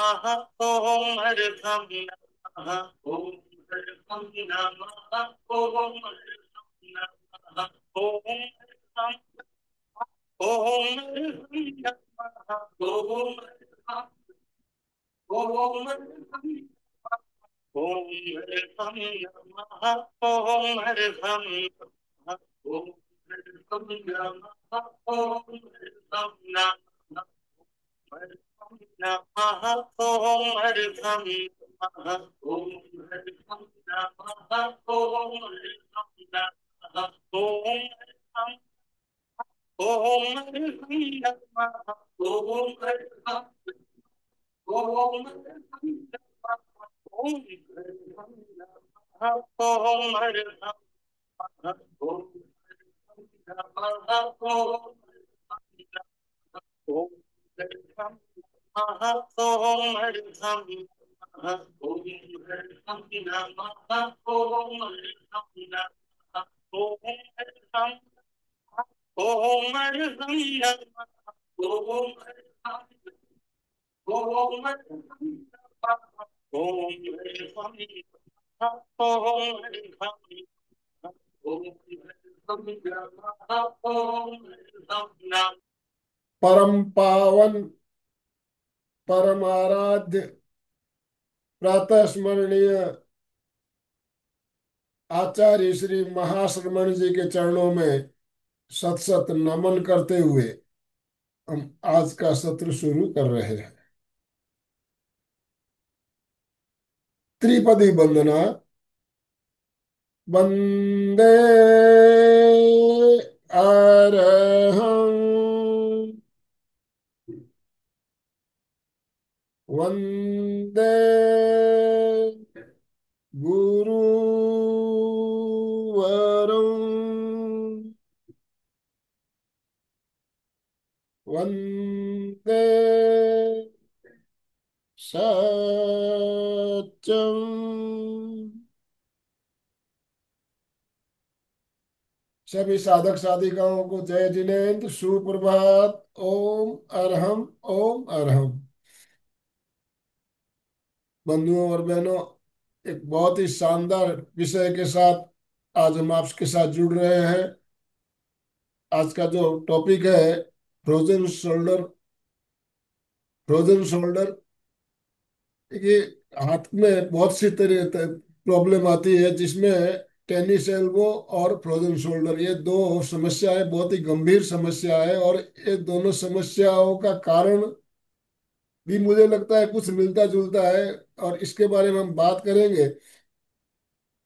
ओम अर्घम नमः। ओम अर्घम नमः। ओम अर्घम नमः। ओम अर्घम। ओम अर्घम नमः। ओम अर्घम। ओम अर्घम। ओम अर्घम नमः। ओम अर्घम नमः। ओम अर्घम नमः। ओम अर्घम नमः। ओम नमः। ओम अर्घम नमः। ओम अर्घम नमः। ओम अर्घम नमः। ओम अर्घम। ओम अर्घम नमः। ओम अर्घम। ओम अर्घम नमः। ओम अर्घम नमः। ओम अर्घम नमः। ओम अर्घम नमः। ओम ओम अर्घम नमः। ओम अर्घम नमः। ओम अर्घम नमः। ओम अर्घम नमः। ओम अर्घम। ओम अर्घम नमः। ओम अर्घम। ओम अर्घम नमः। ओम अर्घम नमः। ओम अर्घम नमः। ओम अर्घम नमः। ओम अर्घम नमः। परम पावन परम आराध्य प्रातः स्मरणीय आचार्य श्री महाश्रमण जी के चरणों में सत सत नमन करते हुए हम आज का सत्र शुरू कर रहे हैं। त्रिपदी वंदना। वंदे अरहं। वंदे गुरुवरं। वंदे सत्यम। सभी साधक साधिकाओं को जय जिनेन्द्र सुप्रभात। ओम अरहम। ओम अरहम। बंधुओं और बहनों, एक बहुत ही शानदार विषय के साथ आज हम आपके साथ जुड़ रहे हैं। आज का जो टॉपिक है फ्रोजन शोल्डर। फ्रोजन शोल्डर, ये हाथ में बहुत सी तरह प्रॉब्लम आती है, जिसमें टेनिस एल्बो और फ्रोजन शोल्डर, ये दो समस्याएं बहुत ही गंभीर समस्या है। और ये दोनों समस्याओं का कारण भी मुझे लगता है कुछ मिलता जुलता है, और इसके बारे में हम बात करेंगे।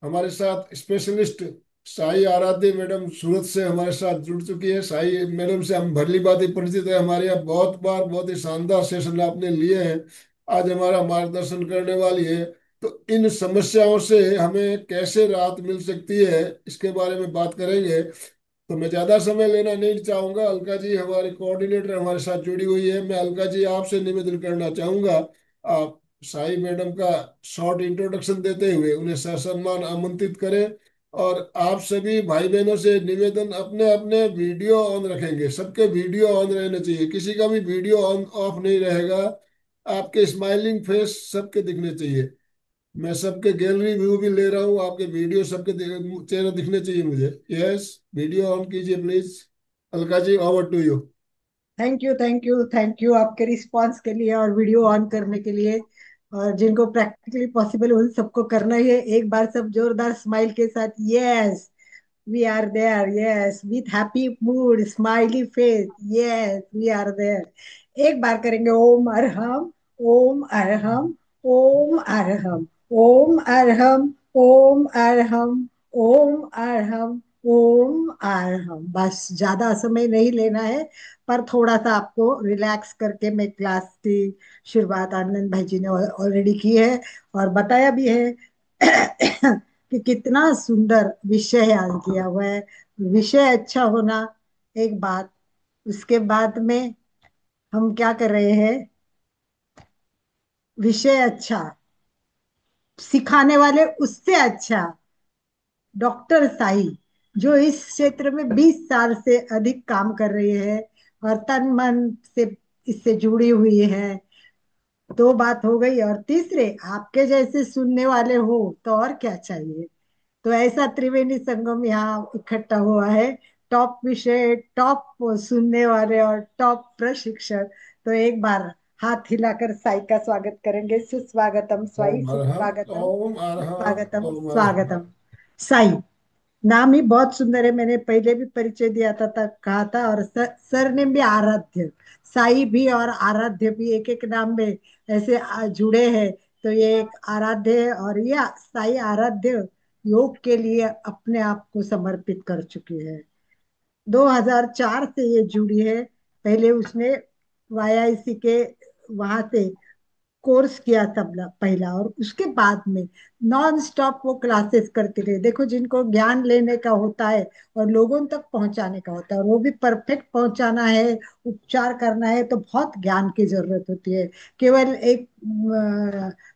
हमारे साथ स्पेशलिस्ट साई आराध्य मैडम सूरत से हमारे साथ जुड़ चुकी है। साई मैडम से हम भली भांति परिचित है, हमारे यहाँ बहुत बार बहुत ही शानदार सेशन आपने लिए हैं। आज हमारा मार्गदर्शन करने वाली है। तो इन समस्याओं से हमें कैसे राहत मिल सकती है, इसके बारे में बात करेंगे। तो मैं ज्यादा समय लेना नहीं चाहूंगा। अलका जी हमारे कोऑर्डिनेटर हमारे साथ जुड़ी हुई है। मैं अलका जी आपसे निवेदन करना चाहूंगा, आप साई मैडम का शॉर्ट इंट्रोडक्शन देते हुए उन्हें ससम्मान आमंत्रित करें। और आप सभी भाई बहनों से निवेदन, अपने अपने वीडियो ऑन रखेंगे। सबके वीडियो ऑन रहने चाहिए, किसी का भी वीडियो ऑन ऑफ नहीं रहेगा। आपके स्माइलिंग फेस सबके दिखने चाहिए। मैं सबके गैलरी व्यू भी ले रहा हूँ, आपके वीडियो सबके चेहरे दिखने चाहिए मुझे। यस, वीडियो ऑन कीजिए please. Alka ji, over to you. Thank you, thank you, thank you आपके रिस्पांस के लिए और वीडियो ऑन करने के लिए। और जिनको प्रैक्टिकली पॉसिबल उन सबको करना ही है। एक बार सब जोरदार स्माइल के साथ yes, we are there, yes, with happy mood smiley face, yes we are there. एक बार करेंगे ओम अरहम, ओम अरहम, ओम अरहम, ओम अरहम, ओम अरहम, ओम अरहम, ओम अरहम। बस ज्यादा समय नहीं लेना है, पर थोड़ा सा आपको रिलैक्स करके मैं क्लास की शुरुआत आनंद भाई जी ने ऑलरेडी की है और बताया भी है कि कितना सुंदर विषय याद किया हुआ है। विषय अच्छा होना एक बात, उसके बाद में हम क्या कर रहे हैं, विषय अच्छा, सिखाने वाले उससे अच्छा, डॉक्टर साई, जो इस क्षेत्र में 20 साल से अधिक काम कर रही है और तन मन से इससे जुड़ी हुई है। दो बात हो गई, और तीसरे आपके जैसे सुनने वाले हो तो और क्या चाहिए। तो ऐसा त्रिवेणी संगम यहाँ इकट्ठा हुआ है, टॉप विषय, टॉप सुनने वाले और टॉप प्रशिक्षक। तो एक बार हाथ हिलाकर साई का स्वागत करेंगे। सुस्वागतम स्वाई, ओम अरहम सुस्वागतम ओम अरहम सुस्वागतम ओम अरहम। स्वागतम। साई नाम ही बहुत सुंदर है, मैंने पहले भी परिचय दिया था कहा था। और सरनेम भी आराध्य, साई भी और आराध्य भी एक एक नाम में ऐसे जुड़े हैं। तो ये एक आराध्य है, और ये साई आराध्य योग के लिए अपने आप को समर्पित कर चुकी है। 2004 से ये जुड़ी है। पहले उसने वाईआईसी के वहां से कोर्स किया तबला पहला, और उसके बाद में नॉन स्टॉप वो क्लासेस करते रहे। देखो, जिनको ज्ञान लेने का होता है और लोगों तक पहुंचाने का होता है, और वो भी परफेक्ट पहुंचाना है, उपचार करना है, तो बहुत ज्ञान की जरूरत होती है। केवल एक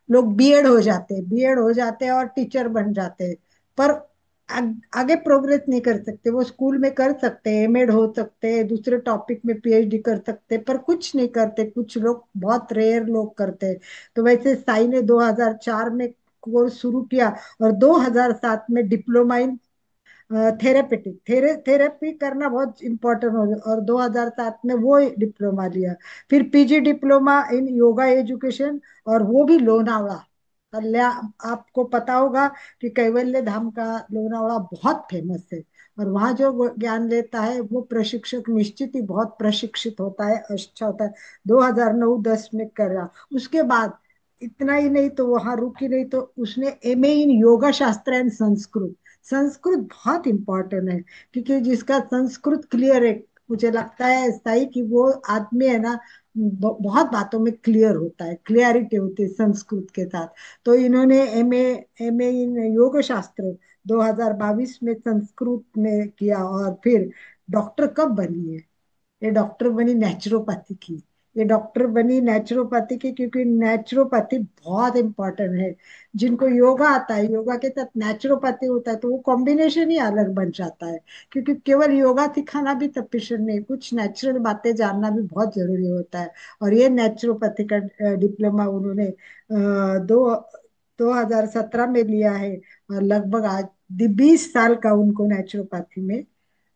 लोग बीएड हो जाते हैं, बीएड हो जाते हैं और टीचर बन जाते हैं, पर आगे प्रोग्रेस नहीं कर सकते। वो स्कूल में कर सकते हैं, एमएड हो सकते हैं, दूसरे टॉपिक में पीएचडी कर सकते हैं, पर कुछ नहीं करते। कुछ लोग, बहुत रेयर लोग करते हैं। तो वैसे साई ने 2004 में कोर्स शुरू किया, और 2007 में डिप्लोमा इन थेरेपेटिक थेरेपी करना बहुत इंपॉर्टेंट हो गया, और 2007 में वो डिप्लोमा लिया। फिर PG diploma in yoga education, और वो भी लोनावला कल्याण। आपको पता होगा कि कैवल्य धाम का लोनावला बहुत फेमस है, और वहाँ जो वो ज्ञान लेता है वो प्रशिक्षक निश्चित ही बहुत प्रशिक्षित होता है, अच्छा होता है। 2009-10 में करा। उसके बाद इतना ही नहीं, तो वहां रुकी नहीं, तो उसने एमए इन योगा शास्त्र एंड संस्कृत। संस्कृत बहुत इंपॉर्टेंट है, क्योंकि जिसका संस्कृत क्लियर है, मुझे लगता है ऐसा ही कि वो आदमी है ना, बहुत बातों में क्लियर होता है, क्लियरिटी होती है संस्कृत के साथ। तो इन्होंने एमए एमए इन योग शास्त्र 2022 में संस्कृत में किया, और फिर डॉक्टर कब बनी है? ये डॉक्टर बनी नेचुरोपैथी की। ये डॉक्टर बनी नेचुरोपैथी की, क्योंकि नेचुरोपैथी बहुत इंपॉर्टेंट है। जिनको योगा आता है, योगा के साथ नेचुरोपैथी होता है, तो वो कॉम्बिनेशन ही अलग बन जाता है। क्योंकि केवल योगा सिखाना भी सफिशिएंट नहीं, कुछ नेचुरल बातें जानना भी बहुत जरूरी होता है। और ये नेचुरोपैथी का डिप्लोमा उन्होंने 2017 में लिया है, और लगभग आज 20 साल का उनको नेचुरोपैथी में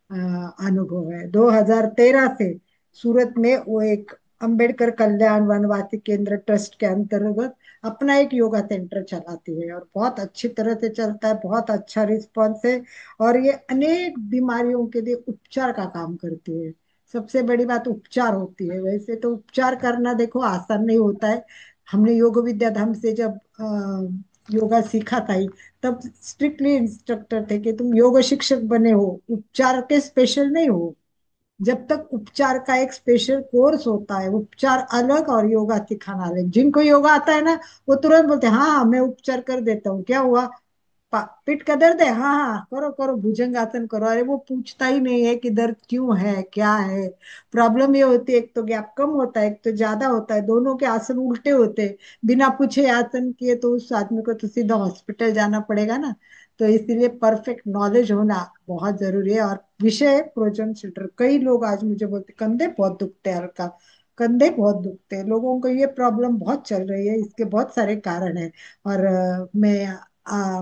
अ, अनुभव है। 2013 से सूरत में वो एक अंबेडकर कल्याण वनवासी केंद्र ट्रस्ट के अंतर्गत अपना एक योगा सेंटर चलाती है, और बहुत अच्छी तरह से चलता है, बहुत अच्छा रिस्पॉन्स है। और ये अनेक बीमारियों के लिए उपचार का काम करती है। सबसे बड़ी बात उपचार होती है। वैसे तो उपचार करना देखो आसान नहीं होता है। हमने योग विद्या धाम से जब योगा सीखा था, तब स्ट्रिक्टली इंस्ट्रक्टर थे कि तुम योग शिक्षक बने हो, उपचार के स्पेशल नहीं हो। जब तक उपचार का एक स्पेशल कोर्स होता है, उपचार अलग और योगा सिखाना अलग। जिनको योगा आता है ना, वो तुरंत बोलते हैं हाँ हाँ मैं उपचार कर देता हूँ, क्या हुआ, पीठ का दर्द है, हाँ हाँ करो करो भुजंग आसन करो। अरे वो पूछता ही नहीं है कि दर्द क्यों है, क्या है। प्रॉब्लम ये होती है, एक तो गैप कम होता है, एक तो ज्यादा होता है, दोनों के आसन उल्टे होते हैं। बिना पूछे आसन किए तो उस आदमी को तो सीधा हॉस्पिटल जाना पड़ेगा ना। तो इसीलिए परफेक्ट नॉलेज होना बहुत जरूरी है। और विषय प्रोजन शेल्टर, कई लोग आज मुझे बोलते कंधे बहुत दुखते हैं हल्का, कंधे बहुत दुखते हैं। लोगों को ये प्रॉब्लम बहुत चल रही है, इसके बहुत सारे कारण है। और मैं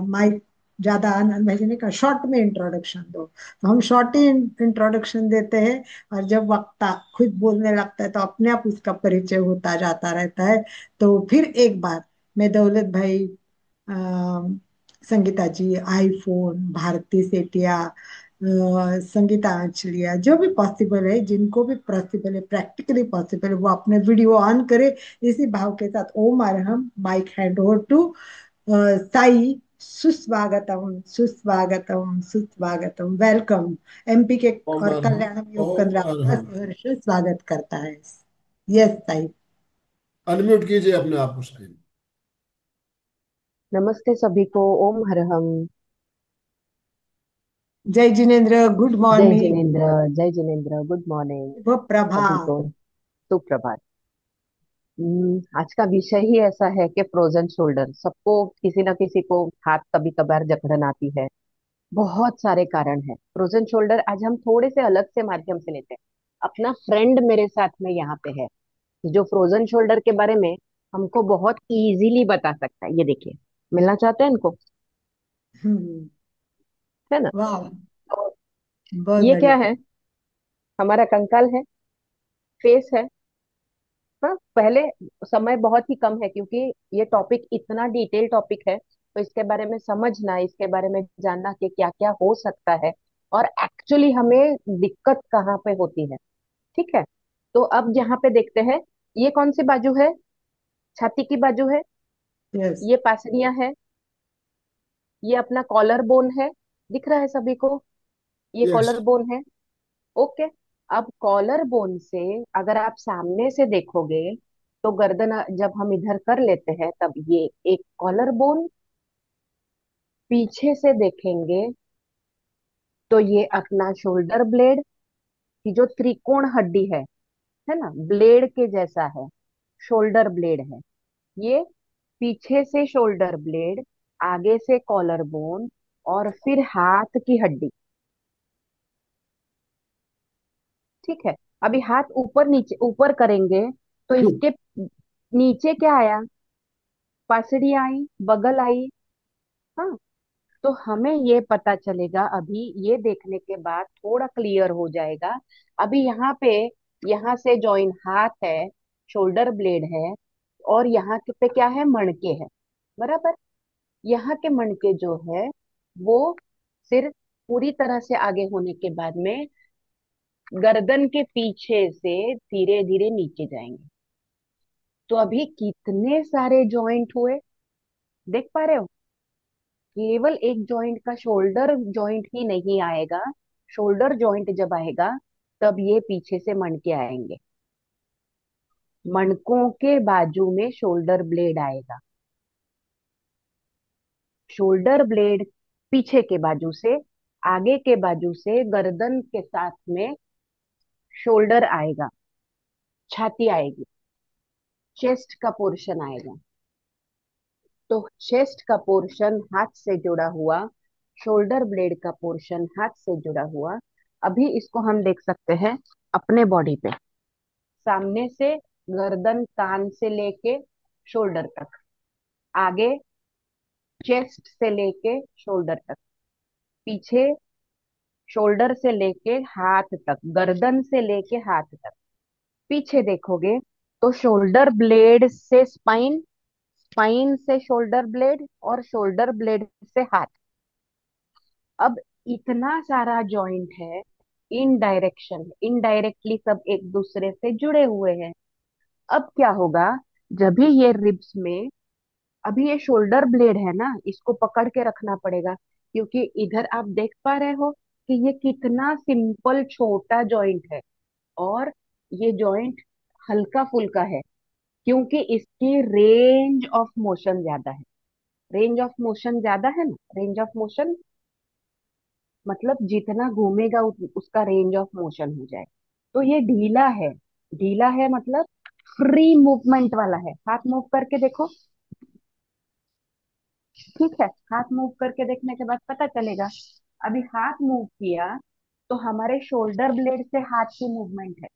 माइक ज्यादा आनंद भेजने का, शॉर्ट में इंट्रोडक्शन दो, तो हम शॉर्ट ही इंट्रोडक्शन देते हैं। और जब वक्त खुद बोलने लगता है तो अपने आप उसका परिचय होता जाता रहता है। तो फिर एक बार मैं दौलत भाई, संगीता जी, आईफोन, भारती सेठिया, संगीता आंचलिया, जो भी पॉसिबल है, जिनको भी पॉसिबल है, प्रैक्टिकली पॉसिबल है, वो अपने वीडियो ऑन करे। इसी भाव के साथ ओम अरहम, mike hand over to Sai. सुस्वागतम सुस्वागतम सुस्वागतम, वेलकम। एमपी के ओम और अरहम कल्याणम योग ओम केंद्र आपका अरहम। सहर्ष स्वागत करता है। यस साई। अनम्यूट कीजिए अपने आप को साई। नमस्ते सभी को। ओम हरहम। जय जिनेन्द्र, गुड जय मॉर्निंग। जिनेन्द्र। जय जिनेन्द्र, गुड मॉर्निंग शुभ सभी प्रभात। को। सुप्रभात। आज का विषय ही ऐसा है कि फ्रोजन शोल्डर सबको, किसी ना किसी को हाथ कभी कभार जकड़न आती है। बहुत सारे कारण है फ्रोजन शोल्डर। आज हम थोड़े से अलग से माध्यम से लेते हैं। अपना फ्रेंड मेरे साथ में यहाँ पे है जो फ्रोजन शोल्डर के बारे में हमको बहुत इजीली बता सकता है। ये देखिए, मिलना चाहते हैं इनको, हम्म। है ना? वाह, तो बहुत ये क्या बढ़िया। है? हमारा कंकाल है, फेस है। हाँ, पहले समय बहुत ही कम है, क्योंकि ये टॉपिक इतना डिटेल टॉपिक है, तो इसके बारे में समझना, इसके बारे में जानना कि क्या क्या हो सकता है और एक्चुअली हमें दिक्कत कहाँ पे होती है। ठीक है, तो अब यहाँ पे देखते हैं, ये कौन सी बाजू है? छाती की बाजू है। यस। ये पासनिया है। ये अपना कॉलर बोन है। दिख रहा है सभी को? ये यस। कॉलर बोन है। ओके। अब कॉलर बोन से अगर आप सामने से देखोगे, तो गर्दन जब हम इधर कर लेते हैं तब ये एक कॉलर बोन, पीछे से देखेंगे तो ये अपना शोल्डर ब्लेड की जो त्रिकोण हड्डी है ना, ब्लेड के जैसा है, शोल्डर ब्लेड है ये। पीछे से शोल्डर ब्लेड, आगे से कॉलर बोन, और फिर हाथ की हड्डी। ठीक है। अभी हाथ ऊपर नीचे ऊपर करेंगे तो इसके नीचे क्या आया? पासड़ी आई, बगल आई। हाँ, तो हमें ये पता चलेगा, अभी ये देखने के बाद थोड़ा क्लियर हो जाएगा। अभी यहाँ पे, यहाँ से जॉइन हाथ है, शोल्डर ब्लेड है, और यहाँ पे क्या है? मणके है। बराबर। यहाँ के मणके जो है वो सिर पूरी तरह से आगे होने के बाद में गर्दन के पीछे से धीरे धीरे नीचे जाएंगे। तो अभी कितने सारे जॉइंट हुए, देख पा रहे हो? केवल एक जॉइंट का शोल्डर जॉइंट ही नहीं आएगा। शोल्डर जॉइंट जब आएगा तब ये पीछे से मणके आएंगे। मणकों के बाजू में शोल्डर ब्लेड आएगा। शोल्डर ब्लेड पीछे के बाजू से, आगे के बाजू से गर्दन के साथ में शोल्डर आएगा, छाती आएगी, चेस्ट का पोर्शन आएगा। तो चेस्ट का पोर्शन हाथ से जुड़ा हुआ, शोल्डर ब्लेड का पोर्शन हाथ से जुड़ा हुआ। अभी इसको हम देख सकते हैं अपने बॉडी पे, सामने से गर्दन, कान से लेके शोल्डर तक, आगे चेस्ट से लेके शोल्डर तक, पीछे शोल्डर से लेके हाथ तक, गर्दन से लेके हाथ तक। पीछे देखोगे तो शोल्डर ब्लेड से स्पाइन, स्पाइन से शोल्डर ब्लेड, और शोल्डर ब्लेड से हाथ। अब इतना सारा जॉइंट है, इन डायरेक्शन, इनडायरेक्टली सब एक दूसरे से जुड़े हुए हैं। अब क्या होगा? जब भी ये रिब्स में, अभी ये शोल्डर ब्लेड है ना, इसको पकड़ के रखना पड़ेगा, क्योंकि इधर आप देख पा रहे हो कि ये कितना सिंपल छोटा जॉइंट है, और ये जॉइंट हल्का फुल्का है, क्योंकि इसकी रेंज ऑफ मोशन ज्यादा है। रेंज ऑफ मोशन ज्यादा है ना, रेंज ऑफ मोशन मतलब जितना घूमेगा उसका रेंज ऑफ मोशन हो जाए। तो ये ढीला है। ढीला है मतलब फ्री मूवमेंट वाला है। हाथ मूव करके देखो। ठीक है, हाथ मूव करके देखने के बाद पता चलेगा। अभी हाथ मूव किया तो हमारे शोल्डर ब्लेड से हाथ की मूवमेंट है।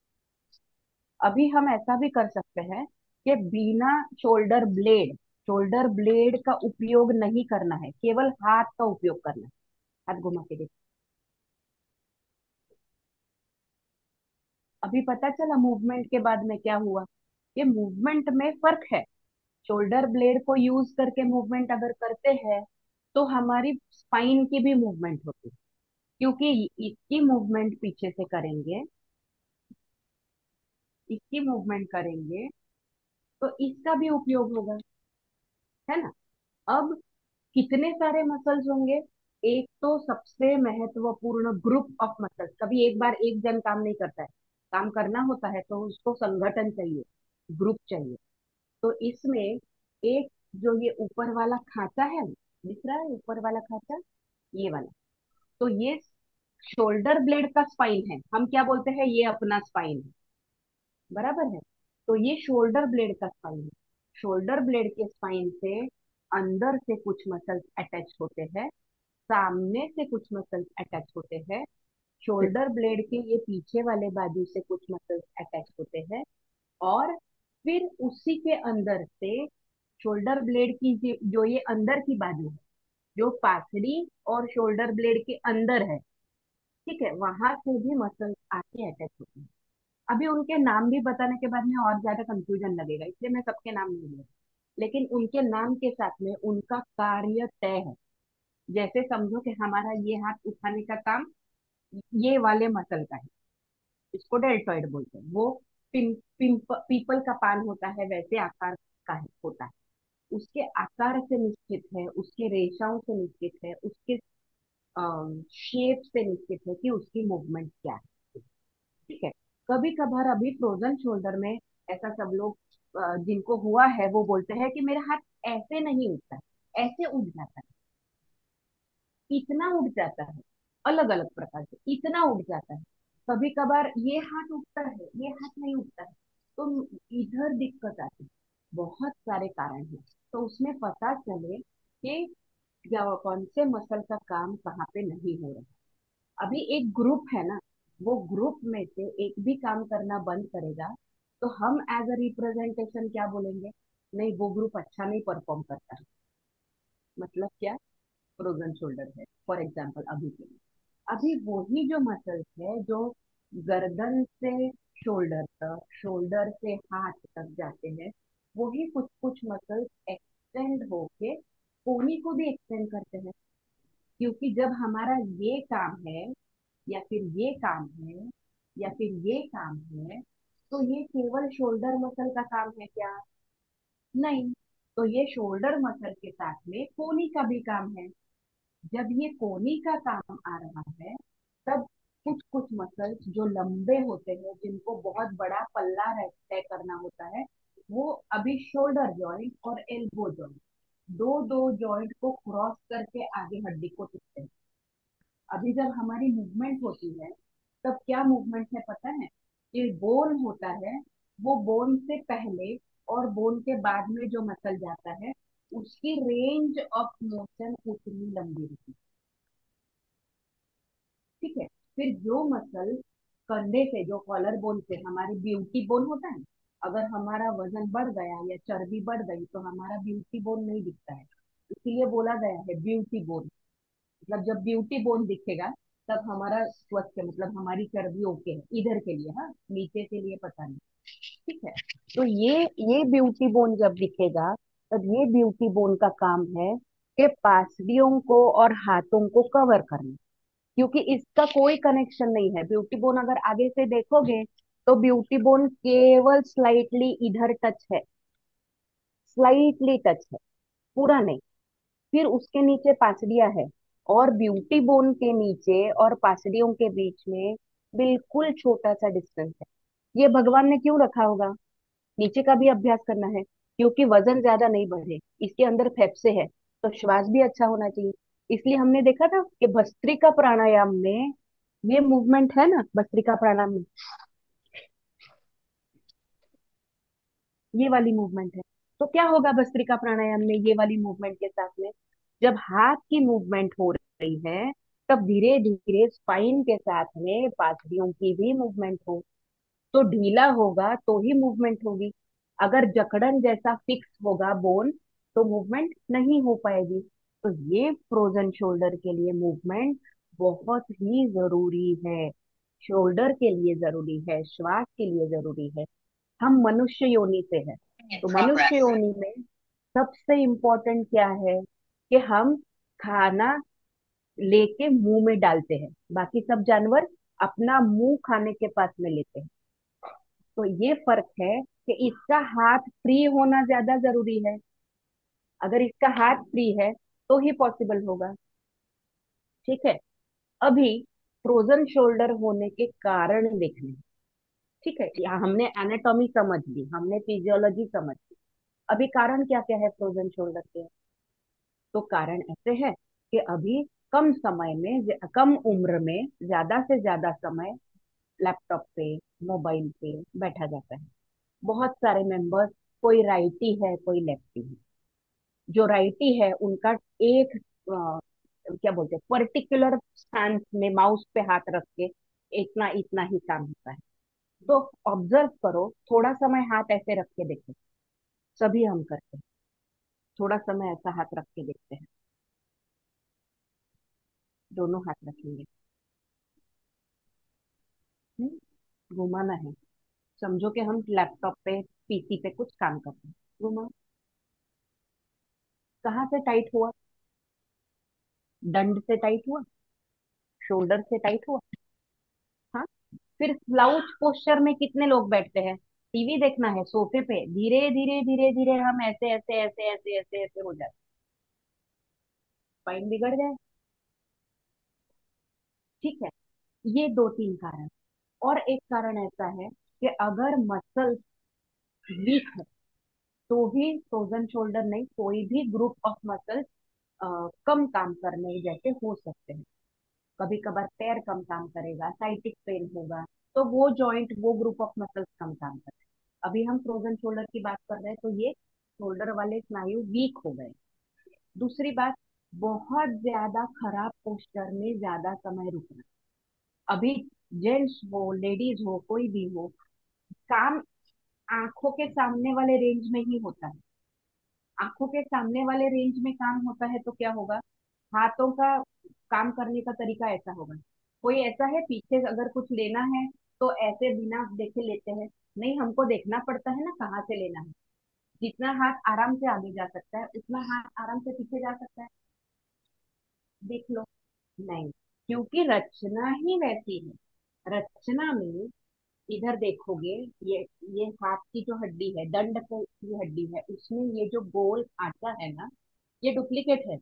अभी हम ऐसा भी कर सकते हैं कि बिना शोल्डर ब्लेड, शोल्डर ब्लेड का उपयोग नहीं करना है, केवल हाथ का उपयोग करना है। हाथ घुमा के देखो। अभी पता चला मूवमेंट के बाद में क्या हुआ? ये मूवमेंट में फर्क है। शोल्डर ब्लेड को यूज करके मूवमेंट अगर करते हैं तो हमारी स्पाइन की भी मूवमेंट होती है, क्योंकि इसकी मूवमेंट पीछे से करेंगे, इसकी मूवमेंट करेंगे तो इसका भी उपयोग होगा, है ना? अब कितने सारे मसल्स होंगे? एक तो सबसे महत्वपूर्ण ग्रुप ऑफ मसल्स। कभी एक बार एक जन काम नहीं करता है, काम करना होता है तो उसको संगठन चाहिए, ग्रुप चाहिए। तो इसमें एक, जो ये ऊपर वाला खांचा है, दिख रहा है ऊपर वाला खांचा, ये वाला, तो ये शोल्डर ब्लेड का स्पाइन है। हम क्या बोलते हैं? ये अपना स्पाइन है। बराबर है। तो ये शोल्डर ब्लेड का स्पाइन है। शोल्डर ब्लेड के स्पाइन से अंदर से कुछ मसल्स अटैच होते हैं, सामने से कुछ मसल्स अटैच होते हैं, शोल्डर ब्लेड के ये पीछे वाले बाजू से कुछ मसल्स अटैच होते हैं, और फिर उसी के अंदर से शोल्डर ब्लेड की जो ये अंदर की बाजू है, जो पासड़ी और शोल्डर ब्लेड के अंदर है, ठीक है, वहां से भी मसल आके अटैच होते हैं। अभी उनके नाम भी बताने के बाद में और ज्यादा कंफ्यूजन लगेगा, इसलिए मैं सबके नाम नहीं लूंगी, लेकिन उनके नाम के साथ में उनका कार्य तय है। जैसे समझो कि हमारा ये हाथ उठाने का काम ये वाले मसल का है, इसको डेल्टॉइड बोलते हैं। वो पीपल का पान होता है वैसे आकार का होता है, उसके आकार से निश्चित है, उसके रेशाओं से निश्चित है, उसके शेप से निश्चित है कि उसकी मूवमेंट क्या है। ठीक है। कभी कभार अभी फ्रोजन शोल्डर में ऐसा सब लोग जिनको हुआ है वो बोलते हैं कि मेरा हाथ ऐसे नहीं उठता है, ऐसे उठ जाता है, इतना उठ जाता है, अलग अलग प्रकार से इतना उठ जाता है। कभी कभार ये हाथ उठता है, ये हाथ नहीं उठता है, तो इधर दिक्कत आती है। बहुत सारे कारण हैं, तो उसमें पता चले कि कौन से मसल का काम कहाँ पे नहीं हो रहा। अभी एक ग्रुप है ना, वो ग्रुप में से एक भी काम करना बंद करेगा, तो हम एज अ रिप्रेजेंटेशन क्या बोलेंगे? नहीं, वो ग्रुप अच्छा नहीं परफॉर्म करता है। मतलब क्या? फ्रोजन शोल्डर है फॉर एग्जाम्पल। अभी के लिए अभी वही जो मसल्स है जो गर्दन से शोल्डर तक, शोल्डर से हाथ तक जाते हैं, वही कुछ कुछ मसल्स एक्सटेंड होके कोहनी को भी एक्सटेंड करते हैं। क्योंकि जब हमारा ये काम है या फिर ये काम है या फिर ये काम है, तो ये केवल शोल्डर मसल का काम है क्या? नहीं। तो ये शोल्डर मसल के साथ में कोहनी का भी काम है। जब ये कोहनी का काम आ रहा है, तब कुछ कुछ मसल्स जो लंबे होते हैं, जिनको बहुत बड़ा पल्ला तय करना होता है, वो अभी शोल्डर जॉइंट और एल्बो जॉइंट, दो दो जॉइंट को क्रॉस करके आगे हड्डी को टिकते हैं। अभी जब हमारी मूवमेंट होती है, तब क्या मूवमेंट है पता है? ये बोन होता है, वो बोन से पहले और बोन के बाद में जो मसल जाता है, उसकी रेंज ऑफ मोशन उतनी लंबी होती है। ठीक है। फिर जो मसल कंधे से, जो कॉलर बोन से, हमारी ब्यूटी बोन होता है, अगर हमारा वजन बढ़ गया या चर्बी बढ़ गई तो हमारा ब्यूटी बोन नहीं दिखता है, इसीलिए बोला गया है ब्यूटी बोन। मतलब जब ब्यूटी बोन दिखेगा, तब हमारा स्वस्थ है, मतलब हमारी चर्बी ओके है, इधर के लिए, हाँ, नीचे के लिए पता नहीं। ठीक है। तो ये ब्यूटी बोन जब दिखेगा, तब ये ब्यूटी बोन का काम है कि पासड़ियों को और हाथों को कवर करना। क्योंकि इसका कोई कनेक्शन नहीं है, ब्यूटी बोन अगर आगे से देखोगे तो ब्यूटी बोन केवल स्लाइटली इधर टच है, स्लाइटली टच है, पूरा नहीं। फिर उसके नीचे पासड़ियां है, और ब्यूटी बोन के नीचे और पासड़ियों के बीच में बिल्कुल छोटा सा डिस्टेंस है। ये भगवान ने क्यों रखा होगा? नीचे का भी अभ्यास करना है, क्योंकि वजन ज्यादा नहीं बढ़े, इसके अंदर फेफड़े है, तो श्वास भी अच्छा होना चाहिए। इसलिए हमने देखा था कि भस्त्रिका प्राणायाम में ये मूवमेंट है ना, भस्त्रिका प्राणायाम में ये वाली मूवमेंट है। तो क्या होगा भस्त्रिका प्राणायाम में ये वाली मूवमेंट के साथ में? जब हाथ की मूवमेंट हो रही है, तब धीरे धीरे स्पाइन के साथ में पासड़ियों की भी मूवमेंट हो। तो ढीला होगा तो ही मूवमेंट होगी। अगर जकड़न जैसा फिक्स होगा बोन, तो मूवमेंट नहीं हो पाएगी। तो ये फ्रोजन शोल्डर के लिए मूवमेंट बहुत ही जरूरी है। शोल्डर के लिए जरूरी है, श्वास के लिए जरूरी है। हम मनुष्य योनि से है, In तो मनुष्य progress. योनि में सबसे इम्पोर्टेंट क्या है? कि हम खाना लेके मुंह में डालते हैं, बाकी सब जानवर अपना मुंह खाने के पास में लेते हैं। तो ये फर्क है कि इसका हाथ फ्री होना ज्यादा जरूरी है। अगर इसका हाथ फ्री है तो ही पॉसिबल होगा। ठीक है। अभी फ्रोजन शोल्डर होने के कारण देखने हैं। ठीक है, यहाँ हमने एनाटॉमी समझ ली, हमने फिजियोलॉजी समझ ली। अभी कारण क्या क्या है फ्रोजन शोल्डर के? तो कारण ऐसे है कि अभी कम समय में, कम उम्र में ज्यादा से ज्यादा समय लैपटॉप पे, मोबाइल पे बैठा जाता है। बहुत सारे मेंबर्स, कोई राइटी है कोई लेफ्टी है। जो राइटी है उनका एक क्या बोलते हैं, पर्टिकुलर स्टैंस में माउस पे हाथ रख के इतना इतना ही काम होता है। तो ऑब्जर्व करो, थोड़ा समय हाथ ऐसे रख के देखो। सभी हम करते हैं। थोड़ा समय ऐसा हाथ रख के देखते हैं। दोनों हाथ रखेंगे। घुमाना है। समझो कि हम लैपटॉप पे, पीसी पे कुछ काम कर रहे हैं। घुमाओ। कहाँ से टाइट हुआ? दंड से टाइट हुआ? शोल्डर से टाइट हुआ? हाँ। फिर स्लाउच पोस्चर में कितने लोग बैठते हैं? टीवी देखना है सोफे पे, धीरे धीरे धीरे धीरे हम ऐसे ऐसे ऐसे ऐसे ऐसे ऐसे हो जाते, स्पाइन बिगड़ जाए। ठीक है। ये दो तीन कारण। और एक कारण ऐसा है कि अगर मसल वीक है तो भी फ्रोजन शोल्डर नहीं, कोई भी ग्रुप ऑफ मसल कम काम करने जैसे हो सकते हैं। कभी कभार पैर कम काम करेगा, साइटिक पेन होगा, तो वो जॉइंट, वो ग्रुप ऑफ मसल्स कम काम करते हैं। अभी हम फ्रोजन शोल्डर की बात कर रहे हैं, तो ये शोल्डर वाले स्नायु वीक हो गए। दूसरी बात, बहुत ज्यादा खराब पोस्चर में ज्यादा समय रुकना। अभी जेंट्स हो, लेडीज हो, कोई भी हो, काम आंखों के सामने वाले रेंज में ही होता है। आंखों के सामने वाले रेंज में काम होता है तो क्या होगा? हाथों का काम करने का तरीका ऐसा होगा। कोई ऐसा है पीछे अगर कुछ लेना है तो ऐसे बिना देखे लेते हैं? नहीं, हमको देखना पड़ता है ना कहाँ से लेना है। जितना हाथ आराम से आगे जा सकता है उतना हाथ आराम से पीछे जा सकता है। देख लो। नहीं, क्योंकि रचना ही वैसी है। रचना में इधर देखोगे, ये ये हाथ की जो हड्डी है, दंड की हड्डी है, उसमें ये जो गोल खांचा है ना, ये डुप्लीकेट है।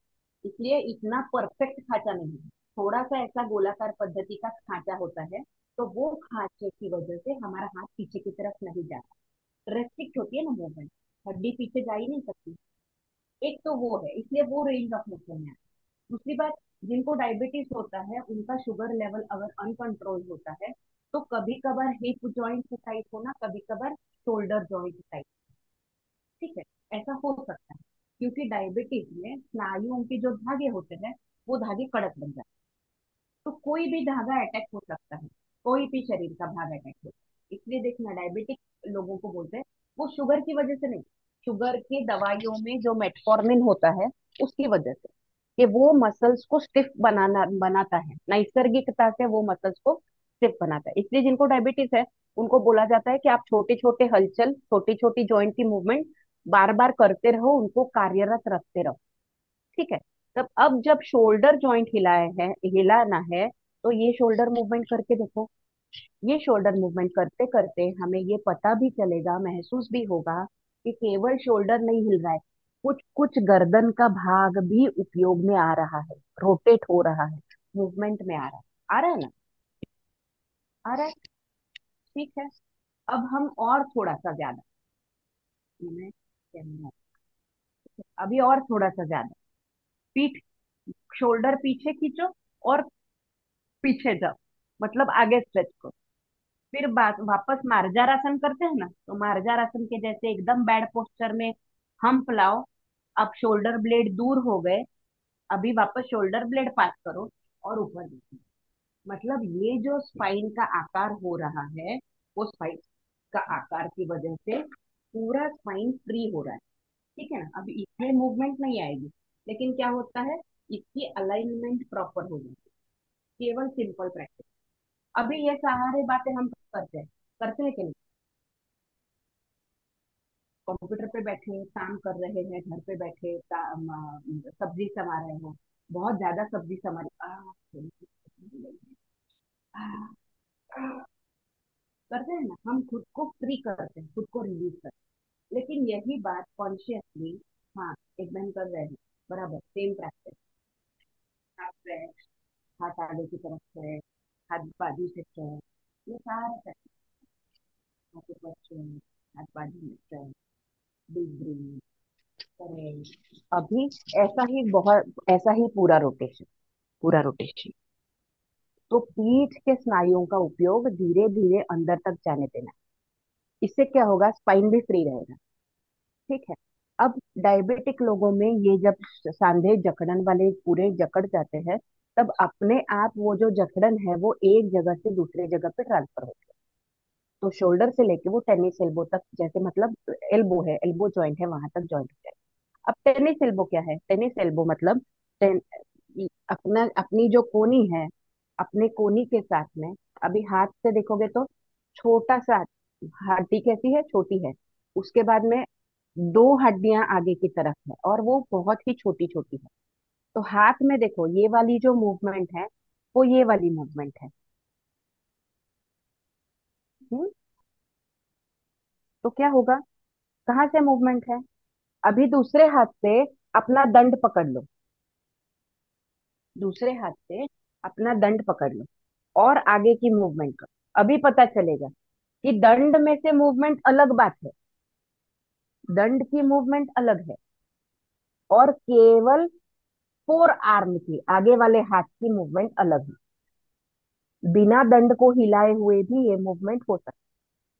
इसलिए इतना परफेक्ट खांचा नहीं है। थोड़ा सा ऐसा गोलाकार पद्धति का खांचा होता है, तो वो खांचे की वजह से हमारा हाथ पीछे की तरफ नहीं जाता। रेस्ट्रिक्ट होती है ना मूवमेंट, हड्डी पीछे जा ही नहीं सकती। एक तो वो है, इसलिए वो रेंज ऑफ मोशन में आता है। दूसरी बात, जिनको डायबिटीज होता है उनका शुगर लेवल अगर अनकंट्रोल होता है तो कभी कभार हिप जॉइंट टाइट होना, कभी कभार शोल्डर जॉइंट टाइट। ठीक है। ऐसा हो सकता है क्योंकि डायबिटीज में स्नायुओं के जो धागे होते हैं वो धागे कड़क बन जाते हैं। तो कोई भी धागा अटैक हो सकता है, कोई भी शरीर का भाग अटैक हो सकता है। इसलिए देखना, डायबिटिक लोगों को बोलते हैं वो शुगर की वजह से नहीं, शुगर की दवाइयों में जो मेटफॉर्मिन होता है उसकी वजह से, कि वो मसल्स को स्टिफ बनाता है, नैसर्गिकता से वो मसल्स को स्टिफ बनाता है। इसलिए जिनको डायबिटीज है उनको बोला जाता है कि आप छोटे छोटे हलचल, छोटी छोटी जॉइंट की मूवमेंट बार बार करते रहो, उनको कार्यरत रखते रहो। ठीक है। तब अब जब शोल्डर जॉइंट हिलाना है, तो ये शोल्डर मूवमेंट करके देखो। ये शोल्डर मूवमेंट करते करते हमें ये पता भी चलेगा, महसूस भी होगा कि केवल शोल्डर नहीं हिल रहा है, कुछ कुछ गर्दन का भाग भी उपयोग में आ रहा है, रोटेट हो रहा है, मूवमेंट में आ रहा है ना? आ रहा है। ठीक है। अब हम और थोड़ा सा ज्यादा, मैं अभी और थोड़ा सा ज्यादा पीठ, शोल्डर पीछे खींचो और पीछे जाओ, मतलब आगे स्ट्रेच करो। फिर बात वापस मार्जारासन करते हैं ना, तो मार्जारासन के जैसे एकदम बैड पोस्चर में हम लाओ। अब शोल्डर ब्लेड दूर हो गए, अभी वापस शोल्डर ब्लेड पास करो और ऊपर देखो। मतलब ये जो स्पाइन का आकार हो रहा है, वो स्पाइन का आकार की वजह से पूरा स्पाइन फ्री हो रहा है। ठीक है ना? अभी इसमें मूवमेंट नहीं आएगी, लेकिन क्या होता है, इसकी अलाइनमेंट प्रॉपर हो जाती है। केवल सिंपल प्रैक्टिस। अभी ये सारे बातें हम करते हैं कि नहीं? कंप्यूटर पे बैठे काम कर रहे हैं, घर पे बैठे सब्जी समा रहे हैं, बहुत ज्यादा सब्जी समा करते हैं ना, हम खुद को फ्री करते हैं, खुद को रिलीज करते हैं। लेकिन यही बात कॉन्शियसली, हाँ, एकदम कर रहे हैं, बराबर सेम प्रैक्टिस। हाथ है, हाथ आगे की तरफ है, हाथ बाजू से है, ये सारे प्रैक्टिस। हाथ ऊपर से, हाथ बाजू में है, डीप ब्रीथ करें। अभी ऐसा ही पूरा रोटेशन, पूरा रोटेशन। तो पीठ के स्नायुओं का उपयोग धीरे धीरे अंदर तक जाने देना। इससे क्या होगा, स्पाइन भी फ्री रहेगा। ठीक है। अब डायबिटिक लोगों में ये जब सांधे जकड़न वाले पूरे जकड़ जाते हैं, तब अपने आप वो जो जकड़न है वो एक जगह से दूसरे जगह पे ट्रांसफर होती है। तो शोल्डर से लेके वो टेनिस एल्बो तक, जैसे मतलब एल्बो है, एल्बो जॉइंट है, वहां तक जॉइंट हो जाए। अब टेनिस एल्बो क्या है? टेनिस एल्बो मतलब अपना अपनी जो कोनी है, अपने कोनी के साथ में, अभी हाथ से देखोगे तो छोटा सा हड्डी कैसी है, छोटी है। उसके बाद में दो हड्डियां आगे की तरफ है और वो बहुत ही छोटी छोटी है। तो हाथ में देखो ये वाली जो मूवमेंट है, वो ये वाली मूवमेंट है। हम्म, तो क्या होगा? कहाँ से मूवमेंट है? अभी दूसरे हाथ से अपना दंड पकड़ लो, दूसरे हाथ से अपना दंड पकड़ लो और आगे की मूवमेंट करो। अभी पता चलेगा कि दंड में से मूवमेंट अलग बात है, दंड की मूवमेंट अलग है, और केवल फोर आर्म की, आगे वाले हाथ की मूवमेंट अलग है। बिना दंड को हिलाए हुए भी ये मूवमेंट हो सकता है।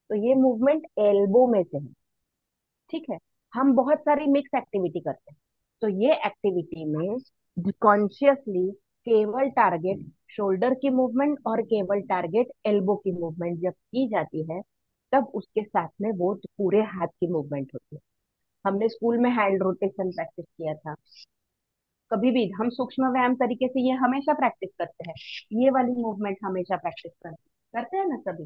तो ये मूवमेंट एल्बो में से है। ठीक है। हम बहुत सारी मिक्स एक्टिविटी करते हैं। तो ये एक्टिविटी में कॉन्शियसली केवल टारगेट शोल्डर की मूवमेंट और केवल टारगेट एल्बो की मूवमेंट जब की जाती है, तब उसके साथ में वो पूरे हाथ की मूवमेंट होती है। हमने स्कूल में हैंड रोटेशन प्रैक्टिस किया था। कभी भी हम सूक्ष्म व्यायाम तरीके से ये हमेशा प्रैक्टिस करते हैं, ये वाली मूवमेंट हमेशा प्रैक्टिस करते करते हैं ना सभी।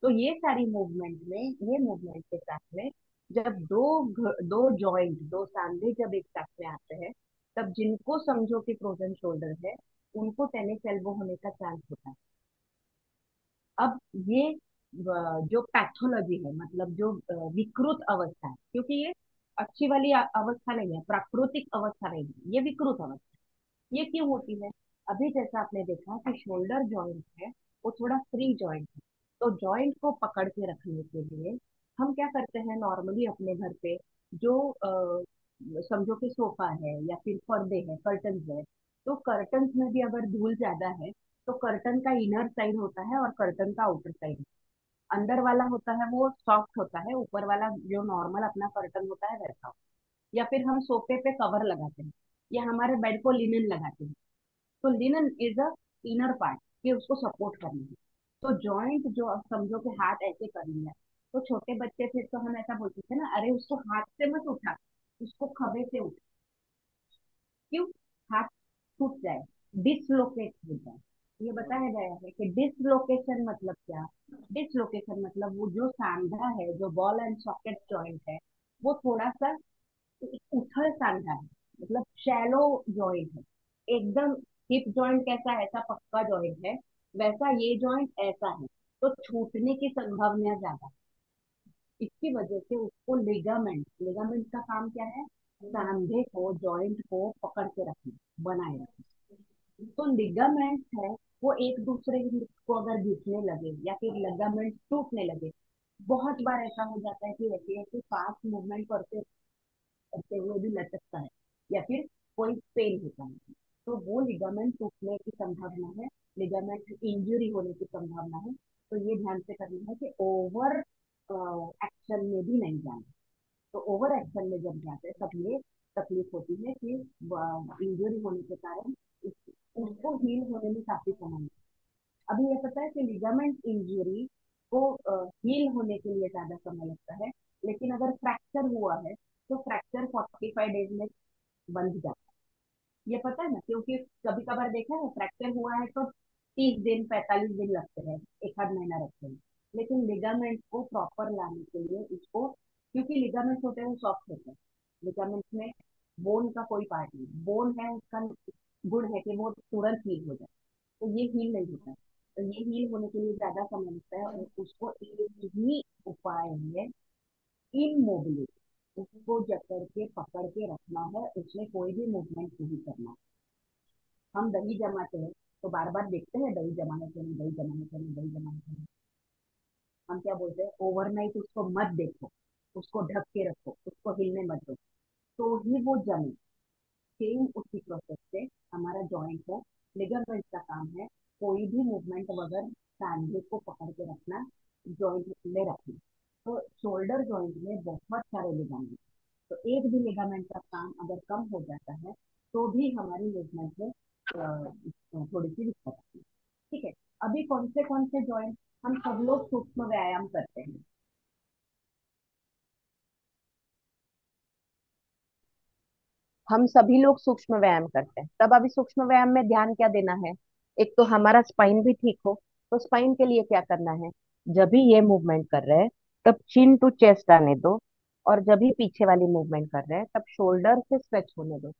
तो ये सारी मूवमेंट में, ये मूवमेंट के साथ में जब दो जॉइंट, दो सांधे जब एक साथ में आते हैं, तब जिनको समझो कि फ्रोजन शोल्डर है, उनको टेनिस एल्बो होने का चांस होता है। अब ये जो पैथोलॉजी है, मतलब जो विकृत अवस्था है, क्योंकि ये अच्छी वाली अवस्था नहीं है, प्राकृतिक अवस्था नहीं है, ये विकृत अवस्था है। ये क्यों होती है? अभी जैसा आपने देखा कि शोल्डर जॉइंट है, वो थोड़ा फ्री जॉइंट है। तो जॉइंट को पकड़ के रखने के लिए हम क्या करते हैं नॉर्मली अपने घर पे, जो समझो कि सोफा है या फिर पर्दे हैं, कर्टन है, तो कर्टन में भी अगर धूल ज्यादा है, तो कर्टन का इनर साइड होता है और कर्टन का आउटर साइड, अंदर वाला होता है वो सॉफ्ट होता है, ऊपर वाला जो नॉर्मल अपना कर्टन होता है वैसा होता है। या फिर हम सोफे पे कवर लगाते हैं, या हमारे बेड को लिनन लगाते हैं। तो linen is a inner part, कि उसको सपोर्ट करना है। तो जॉइंट जो अब समझो कि हाथ ऐसे कर लिया, तो छोटे बच्चे थे तो हम ऐसा बोलते थे ना, अरे उसको हाथ से मत उठा, उसको खबे से उठा। क्यों? हाथ टूट जाए, डिसलोकेट हो जाए। ये बताया गया है कि डिसलोकेशन मतलब क्या? डिसलोकेशन मतलब वो जो सांधा है, जो बॉल एंड सॉकेट जॉइंट है, वो थोड़ा सा उथल सांधा है, मतलब शैलो जॉइंट है। एकदम हिप जॉइंट कैसा है, ऐसा पक्का जॉइंट है, वैसा ये जॉइंट ऐसा है। तो छूटने की संभावना ज्यादा है। इसकी वजह से उसको लिगामेंट, लिगामेंट का काम क्या है? सांधे को, जॉइंट को पकड़ के रखना, बनाए रखना। तो लिगामेंट है, वो एक दूसरे को अगर घिसने लगे या फिर लिगामेंट टूटने लगे, बहुत बार ऐसा हो जाता है कि ऐसे ऐसे फास्ट मूवमेंट करते करते हुए भी लटकता है, या फिर कोई पेन होता है, तो वो लिगामेंट टूटने की संभावना है, लिगामेंट इंजरी होने की संभावना है। तो ये ध्यान से करना है कि ओवर एक्शन में भी नहीं जाना। तो ओवर एक्शन में जब जाते हैं तब ये तकलीफ होती है कि इंजरी होने के कारण उसको हील होने में काफी समय लगता है। अभी ये पता है कि लिगामेंट इंजरी को हील होने के लिए ज्यादा समय लगता है, लेकिन अगर फ्रैक्चर हुआ है तो फ्रैक्चर 45 डेज में बंध जाता है। ये पता है ना, क्योंकि कभी कभार देखा है फ्रैक्चर हुआ है तो 30 दिन 45 दिन लगते हैं, एक आध महीना रखते हैं। लेकिन लिगामेंट को प्रॉपर लाने के लिए उसको, क्योंकि लिगामेंट होते हैं वो सॉफ्ट होते हैं, लिगामेंट में बोन का कोई पार्ट नहीं, बोन है उसका गुण है कि वो तुरंत हील हो जाए। तो ये हील नहीं होता है। तो ये हील होने के लिए ज्यादा समय लगता है, और उसको एक ही उपाय है, इमोबिलिटी। उसको जकड़ के पकड़ के रखना है, उसमें कोई भी मूवमेंट नहीं करना। हम दही जमाते हैं तो बार बार देखते हैं दही जमाने के लिए, दही जमाने के लिए, दही जमाने के लिए। हम क्या बोलते हैं, ओवरनाइट उसको मत देखो, उसको ढक के रखो, उसको हिलने मत दो, तो ही वो जमे। सेम उसी प्रोसेस से हमारा जॉइंट है, लिगामेंट का काम है, कोई भी मूवमेंट बगैर सांधे को पकड़ के रखना, जॉइंट में रखना। तो शोल्डर जॉइंट में बहुत सारे लिगामेंट, तो एक भी लिगामेंट का काम अगर कम हो जाता है, तो भी हमारी मूवमेंट में थोड़ी सी दिक्कत आती है। ठीक है। अभी कौन से जॉइंट हम सब लोग सूक्ष्म व्यायाम करते हैं। हम सभी लोग सूक्ष्म व्यायाम करते हैं। तब अभी सूक्ष्म व्यायाम में ध्यान क्या देना है? एक तो हमारा स्पाइन भी ठीक हो। तो स्पाइन के लिए क्या करना है? जब भी ये मूवमेंट कर रहे हैं तब चिन टू चेस्ट आने दो, और जब भी पीछे वाली मूवमेंट कर रहे हैं तब शोल्डर से स्ट्रेच होने दो,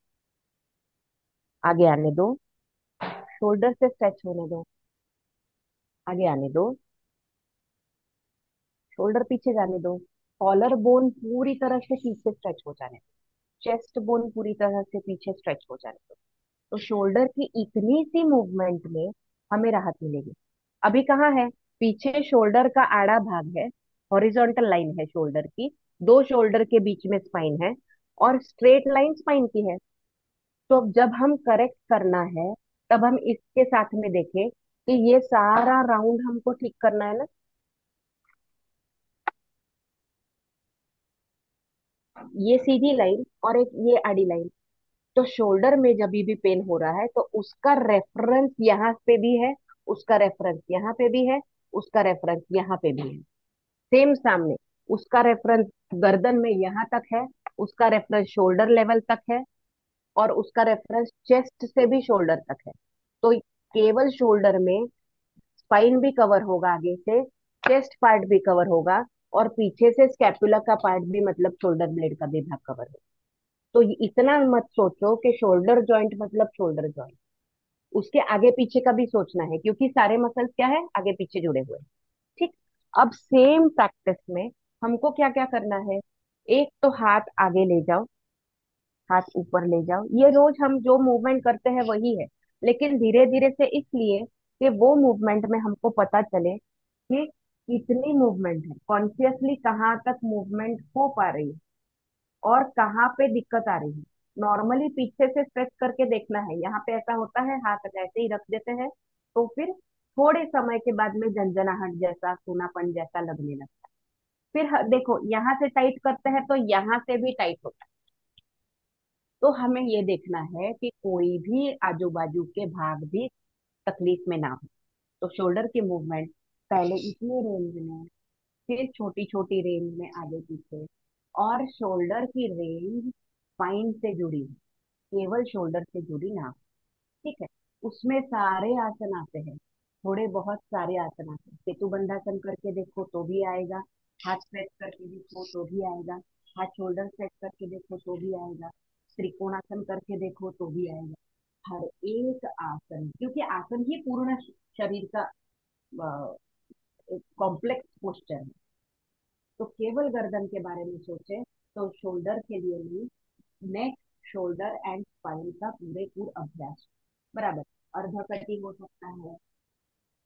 आगे आने दो, शोल्डर से स्ट्रेच होने दो, आगे आने दो, शोल्डर पीछे जाने दो, कॉलर बोन पूरी तरह से पीछे स्ट्रेच हो जाने दो, चेस्ट बोन पूरी तरह से पीछे स्ट्रेच हो जाने दो। तो शोल्डर की इतनी सी मूवमेंट में हमें राहत मिलेगी। अभी कहाँ है? पीछे शोल्डर का आड़ा भाग है, हॉरिजॉन्टल लाइन है शोल्डर की, दो शोल्डर के बीच में स्पाइन है, और स्ट्रेट लाइन स्पाइन की है। तो जब हम करेक्ट करना है तब हम इसके साथ में देखें कि ये सारा राउंड हमको ठीक करना है ना। ये सीधी लाइन और एक ये आड़ी लाइन। तो शोल्डर में जब भी पेन हो रहा है तो उसका रेफरेंस यहाँ पे भी है, उसका रेफरेंस यहाँ पे भी है, उसका रेफरेंस यहाँ पे भी है, सेम सामने। उसका रेफरेंस गर्दन में यहाँ तक है, उसका रेफरेंस शोल्डर लेवल तक है, और उसका रेफरेंस चेस्ट से भी शोल्डर तक है। तो केवल शोल्डर में स्पाइन भी कवर होगा आगे से, चेस्ट पार्ट भी कवर होगा, और पीछे से स्कैपुला का पार्ट भी, मतलब शोल्डर ब्लेड का भी भाग कवर होगा। तो इतना मत सोचो कि शोल्डर जॉइंट मतलब शोल्डर जॉइंट, उसके आगे पीछे का भी सोचना है, क्योंकि सारे मसल्स क्या है, आगे पीछे जुड़े हुए हैं। ठीक। अब सेम प्रैक्टिस में हमको क्या क्या करना है? एक तो हाथ आगे ले जाओ, हाथ ऊपर ले जाओ, ये रोज हम जो मूवमेंट करते हैं वही है। लेकिन धीरे धीरे से इसलिए कि वो मूवमेंट में हमको पता चले कि कितनी मूवमेंट है, कॉन्शियसली कहाँ तक मूवमेंट हो पा रही है और कहाँ पे दिक्कत आ रही है। नॉर्मली पीछे से स्ट्रेच करके देखना है, यहाँ पे ऐसा होता है, हाथ ऐसे ही रख देते हैं, तो फिर थोड़े समय के बाद में झंझनाहट जैसा, सूनापन जैसा लगने लगता है। फिर देखो, यहाँ से टाइट करते हैं तो यहाँ से भी टाइट होता है। तो हमें ये देखना है कि कोई भी आजू बाजू के भाग भी तकलीफ में ना हो। तो शोल्डर की मूवमेंट पहले इतने रेंज में, फिर छोटी छोटी रेंज में आगे पीछे, और शोल्डर की रेंज स्पाइन से जुड़ी है, केवल शोल्डर से जुड़ी ना हो। ठीक है। उसमें सारे आसन आते हैं, थोड़े बहुत सारे आसन आते हैं। सेतु बंधासन करके देखो तो भी आएगा, हाथ स्ट्रेच करके देखो तो भी आएगा, हाथ शोल्डर स्ट्रेच करके देखो तो भी आएगा, त्रिकोणासन करके देखो तो भी आएगा। हर एक आसन, क्योंकि आसन ही पूर्ण शरीर का कॉम्प्लेक्स पोस्चर है। तो केवल गर्दन के बारे में सोचे तो शोल्डर के लिए भी नेक, शोल्डर एंड स्पाइन का पूरे पूर अभ्यास, बराबर। अर्धकटी हो सकता है।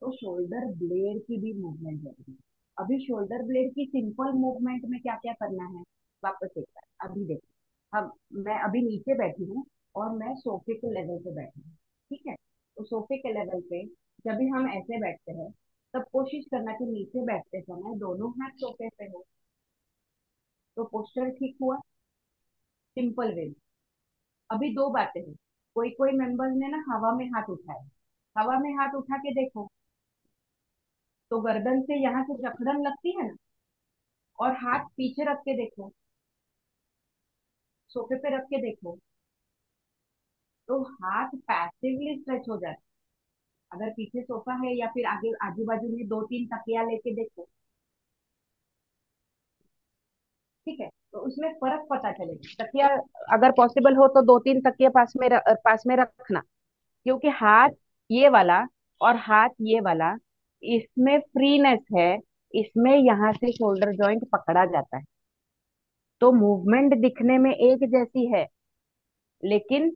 तो शोल्डर ब्लेड की भी मूवमेंट जरूरी है। अभी शोल्डर ब्लेड की सिंपल मूवमेंट में क्या क्या करना है, वापस एक बार अभी देखो। हम, मैं अभी नीचे बैठी हूँ और मैं सोफे के लेवल पे बैठी हूँ। ठीक है। तो सोफे के लेवल पे जब भी हम ऐसे बैठते हैं तब कोशिश करना कि नीचे बैठते समय दोनों हाथ सोफे पे हो। तो पोस्चर ठीक हुआ, सिंपल वे। अभी दो बातें हैं। कोई कोई मेंबर्स ने ना हवा में हाथ उठाए, हवा में हाथ उठा के देखो, तो गर्दन से यहाँ से जकड़न लगती है ना। और हाथ पीछे रख के देखो, सोफे पे रख के देखो, तो हाथ पैसिवली स्ट्रेच हो जाता है। अगर पीछे सोफा है या फिर आगे आजू बाजू में दो तीन तकिया लेके देखो, ठीक है, तो उसमें फर्क पता चलेगा। तकिया अगर पॉसिबल हो तो दो तीन तकिया पास में रखना, क्योंकि हाथ ये वाला और हाथ ये वाला, इसमें फ्रीनेस है, इसमें यहाँ से शोल्डर जॉइंट पकड़ा जाता है। तो मूवमेंट दिखने में एक जैसी है, लेकिन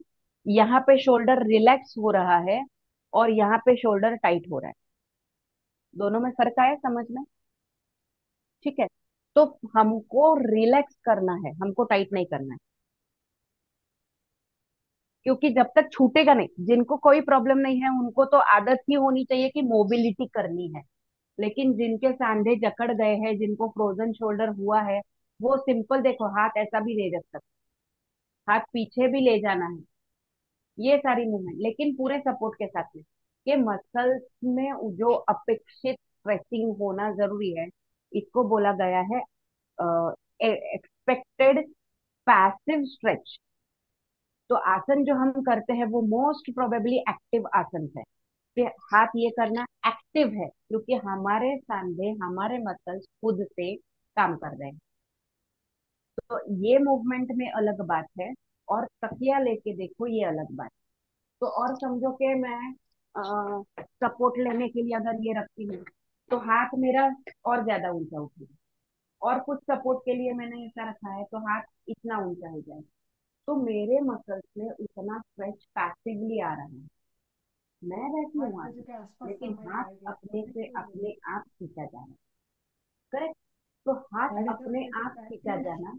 यहाँ पे शोल्डर रिलैक्स हो रहा है और यहाँ पे शोल्डर टाइट हो रहा है। दोनों में फर्क आया समझ में? ठीक है। तो हमको रिलैक्स करना है, हमको टाइट नहीं करना है। क्योंकि जब तक छूटेगा नहीं, जिनको कोई प्रॉब्लम नहीं है उनको तो आदत ही होनी चाहिए कि मोबिलिटी करनी है। लेकिन जिनके सांधे जकड़ गए हैं, जिनको फ्रोजन शोल्डर हुआ है, वो सिंपल देखो, हाथ ऐसा भी ले रख सकते, हाथ पीछे भी ले जाना है, ये सारी मूवमेंट, लेकिन पूरे सपोर्ट के साथ में, कि मसल्स में जो अपेक्षित स्ट्रेचिंग होना जरूरी है, इसको बोला गया है एक्सपेक्टेड पैसिव स्ट्रेच। तो आसन जो हम करते हैं वो मोस्ट प्रोबेबली एक्टिव आसन है। फिर हाथ ये करना एक्टिव है क्योंकि हमारे सांधे हमारे मसल्स खुद से काम कर रहे हैं। तो ये मूवमेंट में अलग बात है, और तकिया लेके देखो ये अलग बात। तो और समझो कि मैं सपोर्ट लेने के लिए अगर ये रखती हूँ तो हाथ मेरा और ज्यादा ऊंचा उठेगा, और कुछ सपोर्ट के लिए मैंने ऐसा रखा है तो हाथ इतना ऊंचा हो जाएगा। तो मेरे मसल्स में उतना स्ट्रेच पैसिवली आ रहा है, मैं बैठी हूँ आगे, लेकिन हाथ अपने से अपने आप खींचा जाना। करेक्ट। तो हाथ अपने आप खींचा जाना,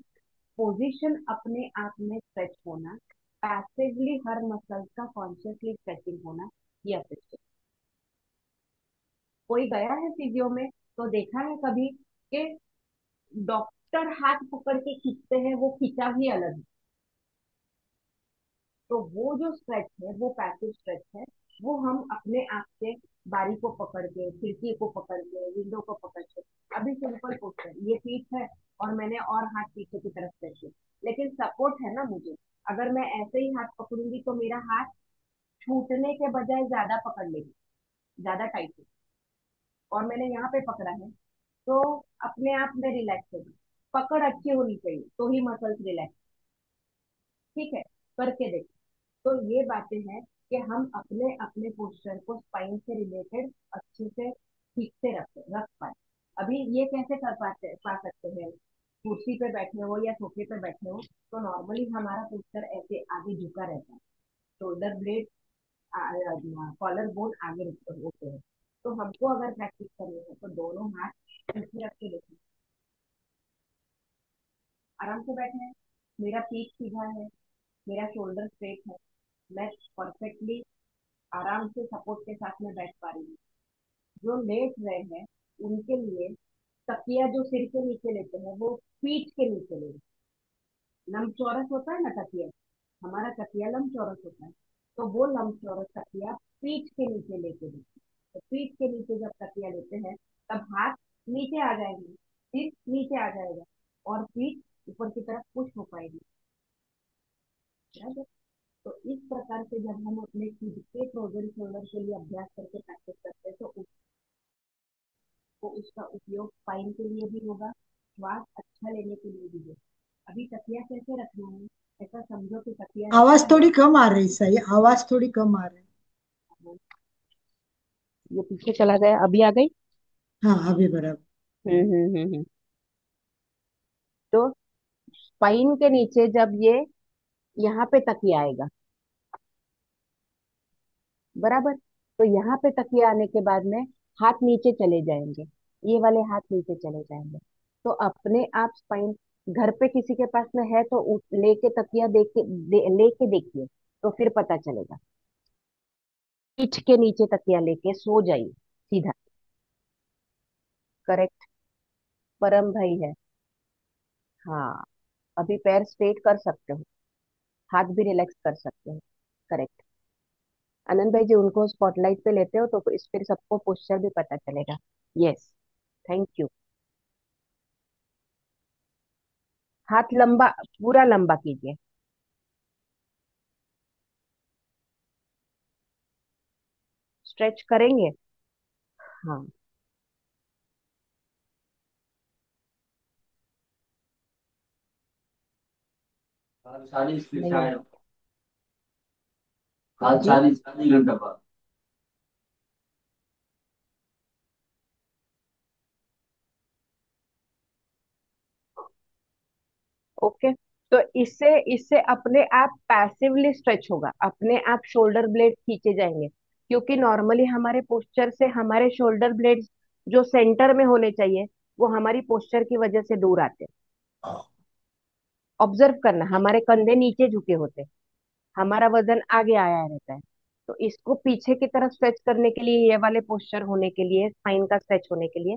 पोजीशन अपने आप में स्ट्रेच होना, पैसिवली हर मसल का कॉन्शियसली स्ट्रेचिंग होना, ये असिस्टेड। कोई गया है फिजियो में तो देखा है कभी कि डॉक्टर हाथ पकड़ के खींचते हैं, वो खींचा भी अलग है। तो वो जो स्ट्रेच है वो पैसिव स्ट्रेच है, वो हम अपने आप से बारी को पकड़ के, खिड़की को पकड़ के, विंडो को पकड़ के। अभी सिंपल पोस्टर, ये पीठ है और मैंने और हाथ पीछे की तरफ स्ट्रेच किया, लेकिन सपोर्ट है ना मुझे। अगर मैं ऐसे ही हाथ पकड़ूंगी तो मेरा हाथ छूटने के बजाय ज्यादा पकड़ लेगी, ज्यादा टाइट, और मैंने यहाँ पे पकड़ा है तो अपने आप में रिलैक्स होगी। पकड़ अच्छी होनी चाहिए तो ही मसल्स रिलैक्स। ठीक है, करके देखो। तो ये बातें हैं कि हम अपने अपने पोस्चर को स्पाइन से रिलेटेड अच्छे से ठीक से रख पाए। अभी ये कैसे कर पाते पा सकते हैं, कुर्सी पे बैठे हो या सोफे पे बैठे हो तो नॉर्मली हमारा पोस्चर ऐसे आगे झुका रहता है, शोल्डर ब्लेड, कॉलर बोन आगे होते हैं। तो हमको अगर प्रैक्टिस करनी है तो दोनों हाथ पीछे रख के देखो, आराम से बैठे हैं, मेरा पीठ सीधा है, मेरा शोल्डर स्ट्रेट है, मैं परफेक्टली आराम से सपोर्ट के साथ में बैठ पा रही हूँ। जो लेट रहे हैं उनके लिए तकिया जो सिर के नीचे लेते हैं वो पीठ के नीचे ले, लंबचौरस होता है ना तकिया, हमारा तकिया लंबचौरस होता है, तो वो लंबचौरस तकिया पीठ के नीचे लेके देखिए। तो पीठ के नीचे जब तकिया लेते हैं तब हाथ नीचे आ जाएंगे, सिर नीचे आ जाएगा, और पीठ ऊपर की तरफ पुश हो पाएगी। बराबर। तो इस प्रकार से जब हम अपने खुद के फ्रोजन शोल्डर के लिए अभ्यास करके प्रैक्टिस करते हैं तो उसका उपयोग स्पाइन के लिए भी होगा, श्वास अच्छा लेने के लिए भी होगा। अभी तकिया कैसे रखना है, ऐसा समझो कि तकिया आवाज रखा है। थोड़ी कम आ रही, सही आवाज थोड़ी कम आ रही। ये पीछे चला गया, अभी आ गई। हाँ अभी बराबर। हम्म। तो स्पाइन के नीचे जब ये यहाँ पे तकिया आएगा, बराबर, तो यहाँ पे तकिया आने के बाद में हाथ नीचे चले जाएंगे, ये वाले हाथ नीचे चले जाएंगे। तो अपने आप स्पाइन, घर पे किसी के पास में है तो लेके तकिया लेके देखिए तो फिर पता चलेगा। पीठ के नीचे तकिया लेके सो जाइए सीधा। करेक्ट। परम भाई है। हाँ, अभी पैर स्ट्रेट कर सकते हो, हाथ भी रिलैक्स कर सकते हो। करेक्ट। आनंद भाई जी, उनको स्पॉटलाइट पे लेते हो तो इस फिर सबको पोस्चर भी पता चलेगा। Yes, thank you. हाथ लंबा, पूरा लंबा कीजिए। स्ट्रेच करेंगे। हाँ। नहीं है आज जी। 40 घंटा बाद। ओके। तो इससे इससे अपने आप पैसिवली स्ट्रेच होगा, अपने आप शोल्डर ब्लेड खींचे जाएंगे, क्योंकि नॉर्मली हमारे पोस्चर से हमारे शोल्डर ब्लेड जो सेंटर में होने चाहिए वो हमारी पोस्चर की वजह से दूर आते हैं। ऑब्जर्व करना, हमारे कंधे नीचे झुके होते हैं, हमारा वजन आगे आया रहता है। तो इसको पीछे की तरफ स्ट्रेच करने के लिए, ये वाले पोस्चर होने के लिए, स्पाइन का स्ट्रेच होने के लिए,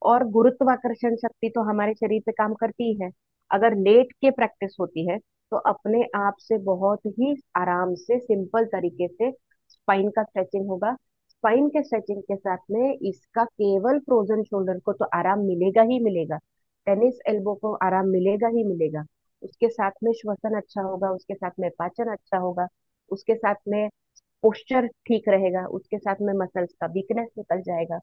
और गुरुत्वाकर्षण शक्ति तो हमारे शरीर पे काम करती ही है। अगर लेट के प्रैक्टिस होती है तो अपने आप से बहुत ही आराम से सिंपल तरीके से स्पाइन का स्ट्रेचिंग होगा। स्पाइन के स्ट्रेचिंग के साथ में इसका केवल फ्रोजन शोल्डर को तो आराम मिलेगा ही मिलेगा, टेनिस एल्बो को आराम मिलेगा ही मिलेगा। उसके साथ में श्वसन अच्छा होगा, उसके साथ में पाचन अच्छा होगा, उसके साथ में पोस्चर ठीक रहेगा, उसके साथ में मसल्स का वीकनेस निकल जाएगा।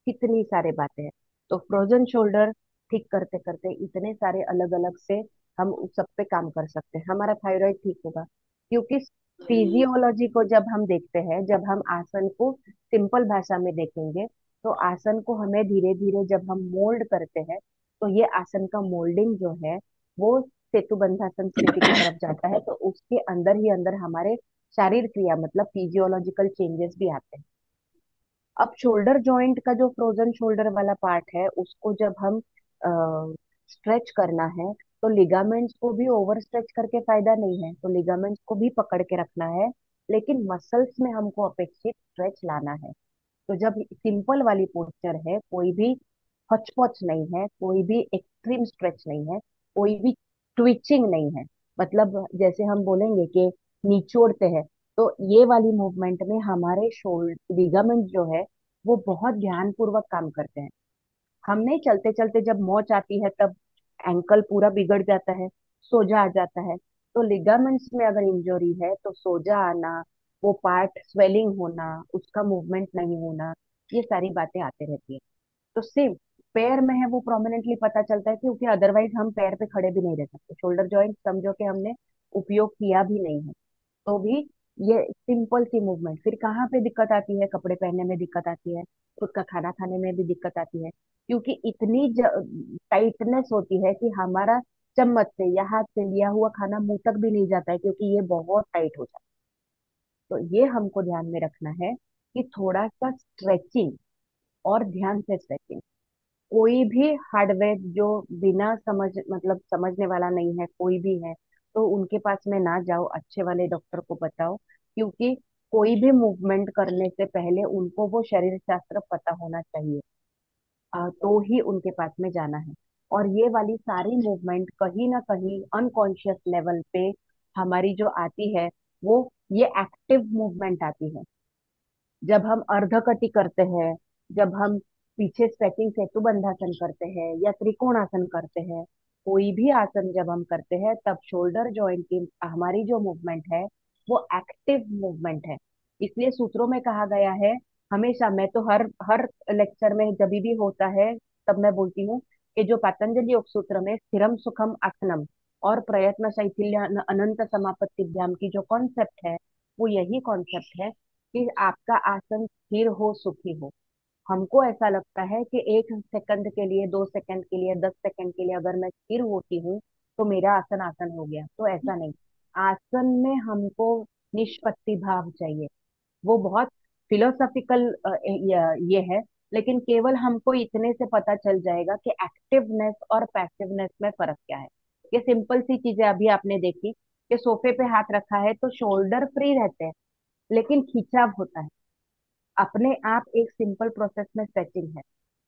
कितनी सारे बातें हैं। तो फ्रोजन शोल्डर ठीक करते करते इतने सारे अलग अलग से हम उस सब पे काम कर सकते हैं। हमारा थायराइड ठीक होगा, क्योंकि फिजियोलॉजी को जब हम देखते हैं, जब हम आसन को सिंपल भाषा में देखेंगे, तो आसन को हमें धीरे धीरे जब हम मोल्ड करते हैं, तो ये आसन का मोल्डिंग जो है वो सेतुबंधासन स्थिति की तरफ जाता है। तो उसके अंदर ही अंदर हमारे शारीर क्रिया मतलब फिजियोलॉजिकल चेंजेस भी आते हैं। अब शोल्डर जॉइंट का जो फ्रोजन शोल्डर वाला पार्ट है उसको जब हम स्ट्रेच करना है, तो लिगामेंट्स को भी ओवर स्ट्रेच करके फायदा नहीं है, तो लिगामेंट्स को भी पकड़ के रखना है, लेकिन मसल्स में हमको अपेक्षित स्ट्रेच लाना है। तो जब सिंपल वाली पोस्चर है, कोई भी हचपच नहीं है, कोई भी एक्सट्रीम स्ट्रेच नहीं है, कोई भी ट्विचिंग नहीं है, मतलब जैसे हम बोलेंगे कि निचोड़ते हैं, तो ये वाली मूवमेंट में हमारे शोल्डर लिगामेंट जो है वो बहुत ध्यान पूर्वक काम करते हैं। हमने चलते चलते जब मोच आती है तब एंकल पूरा बिगड़ जाता है, सोजा आ जाता है। तो लिगामेंट्स में अगर इंजरी है तो सोजा आना, वो पार्ट स्वेलिंग होना, उसका मूवमेंट नहीं होना, ये सारी बातें आते रहती है। तो सेम पैर में है वो प्रोमिनेंटली पता चलता है, क्योंकि अदरवाइज हम पैर पे खड़े भी नहीं रह सकते। शोल्डर जॉइंट समझो कि हमने उपयोग किया भी नहीं है, तो भी ये सिंपल सी मूवमेंट। फिर कहाँ पे दिक्कत आती है? कपड़े पहनने में दिक्कत आती है, खुद का खाना खाने में भी दिक्कत आती है, क्योंकि इतनी टाइटनेस होती है कि हमारा चम्मच से या हाथ से लिया हुआ खाना मुंह तक भी नहीं जाता है, क्योंकि ये बहुत टाइट हो जाता है। तो ये हमको ध्यान में रखना है कि थोड़ा सा स्ट्रेचिंग, और ध्यान से स्ट्रेचिंग। कोई भी हार्डवेयर जो बिना समझ मतलब समझने वाला नहीं है, कोई भी है, तो उनके पास में ना जाओ, अच्छे वाले डॉक्टर को बताओ, क्योंकि कोई भी मूवमेंट करने से पहले उनको वो शरीर शास्त्र पता होना चाहिए, तो ही उनके पास में जाना है। और ये वाली सारी मूवमेंट कहीं ना कहीं अनकॉन्शियस लेवल पे हमारी जो आती है, वो ये एक्टिव मूवमेंट आती है। जब हम अर्धकटी करते हैं, जब हम पीछे स्ट्रेचिंग सेतु बंधासन करते हैं या त्रिकोणासन करते हैं, कोई भी आसन जब हम करते हैं, तब शोल्डर जॉइंट की हमारी जो मूवमेंट है वो एक्टिव मूवमेंट है। इसलिए सूत्रों में कहा गया है, हमेशा मैं तो हर हर लेक्चर में जब भी होता है तब मैं बोलती हूँ कि जो पतंजलि योग सूत्र में स्थिरम सुखम आसनम और प्रयत्न शैथिल्य अनंत समापत्तिभ्याम की जो कॉन्सेप्ट है, वो यही कॉन्सेप्ट है कि आपका आसन स्थिर हो, सुखी हो। हमको ऐसा लगता है कि 1 सेकंड के लिए, 2 सेकंड के लिए, 10 सेकंड के लिए अगर मैं स्थिर होती हूँ तो मेरा आसन आसन हो गया, तो ऐसा नहीं। आसन में हमको निष्पत्ति भाव चाहिए। वो बहुत फिलोसॉफिकल ये है, लेकिन केवल हमको इतने से पता चल जाएगा कि एक्टिवनेस और पैसिवनेस में फर्क क्या है। ये सिंपल सी चीजें अभी आपने देखी कि सोफे पे हाथ रखा है तो शोल्डर फ्री रहते हैं, लेकिन खिंचाव होता है। अपने आप एक सिंपल प्रोसेस में स्ट्रेचिंग है।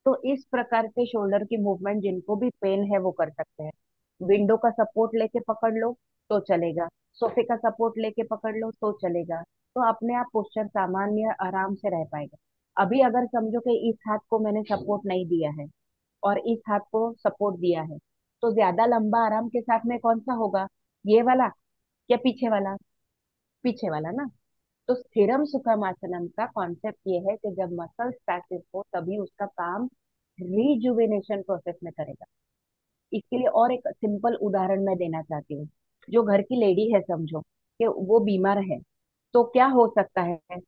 तो इस प्रकार के शोल्डर की मूवमेंट जिनको भी पेन है वो कर सकते हैं। विंडो का सपोर्ट लेके पकड़ लो तो चलेगा, सोफे का सपोर्ट लेके पकड़ लो तो चलेगा, तो अपने आप पोस्चर सामान्य आराम से रह पाएगा। अभी अगर समझो कि इस हाथ को मैंने सपोर्ट नहीं दिया है और इस हाथ को सपोर्ट दिया है, तो ज्यादा लंबा आराम के साथ में कौन सा होगा? ये वाला या पीछे वाला? पीछे वाला ना। तो स्थिरम सुखम आसनम का कॉन्सेप्ट ये है कि जब मसल्स पैसिव हो तभी उसका काम रिजुवेनेशन प्रोसेस में करेगा। इसके लिए और एक सिंपल उदाहरण मैं देना चाहती हूँ। जो घर की लेडी है, समझो कि वो बीमार है, तो क्या हो सकता है?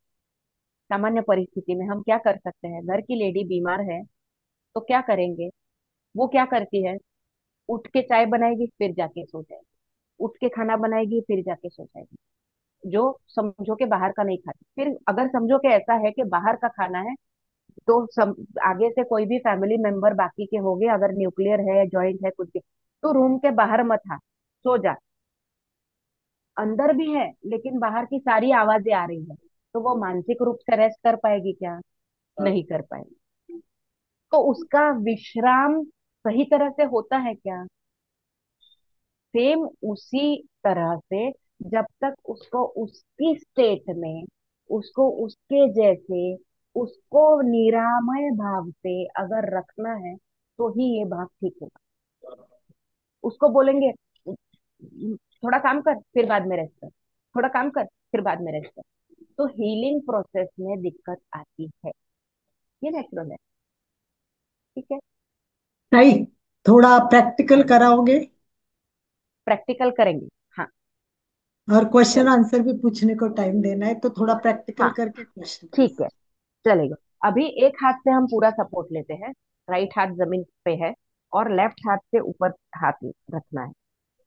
सामान्य परिस्थिति में हम क्या कर सकते हैं? घर की लेडी बीमार है तो क्या करेंगे? वो क्या करती है? उठ के चाय बनाएगी, फिर जाके सो जाएगी, उठ के खाना बनाएगी, फिर जाके सो जाएगी। जो समझो के बाहर का नहीं खाती, फिर अगर समझो कि ऐसा है कि बाहर का खाना है, तो आगे से कोई भी फैमिली मेंबर बाकी के हो गए, अगर न्यूक्लियर है, जॉइंट है, कुछ भी, तो रूम के बाहर मत आ, सो जा। अंदर भी है लेकिन बाहर की सारी आवाजें आ रही है, तो वो मानसिक रूप से रेस्ट कर पाएगी क्या? नहीं कर पाएगी। तो उसका विश्राम सही तरह से होता है क्या? सेम उसी तरह से, जब तक उसको उसकी स्टेट में, उसको उसके जैसे उसको निरामय भाव से अगर रखना है तो ही ये भाव ठीक होगा। उसको बोलेंगे थोड़ा काम कर फिर बाद में रेस्ट कर, थोड़ा काम कर फिर बाद में रेस्ट कर, तो हीलिंग प्रोसेस में दिक्कत आती है। ये नेचुरल है। ठीक है। सही। थोड़ा प्रैक्टिकल कराओगे? प्रैक्टिकल करेंगे। हाँ। और क्वेश्चन चलो। आंसर भी पूछने को टाइम देना है, तो थोड़ा प्रैक्टिकल हाँ करके क्वेश्चन ठीक है, आंसर। चलेगा। अभी एक हाथ से हम पूरा सपोर्ट लेते हैं, राइट हाथ जमीन पे है और लेफ्ट हाथ से ऊपर हाथ रखना है।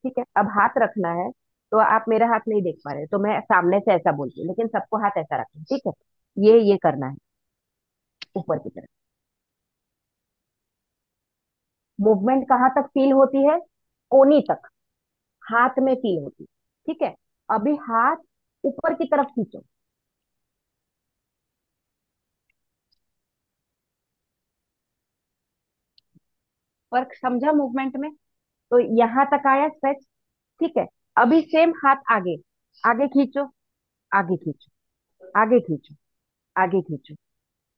ठीक है, अब हाथ रखना है तो आप मेरा हाथ नहीं देख पा रहे तो मैं सामने से ऐसा बोलती हूँ, लेकिन सबको हाथ ऐसा रखना है। ठीक है, ये करना है ऊपर की तरफ। मूवमेंट कहाँ तक फील होती है? कोनी तक हाथ में फील होती है। ठीक है, अभी हाथ ऊपर की तरफ खींचो। फर्क समझा मूवमेंट में? तो यहां तक आया स्ट्रेच। ठीक है, अभी सेम हाथ आगे, आगे खींचो, आगे खींचो, आगे खींचो, आगे खींचो,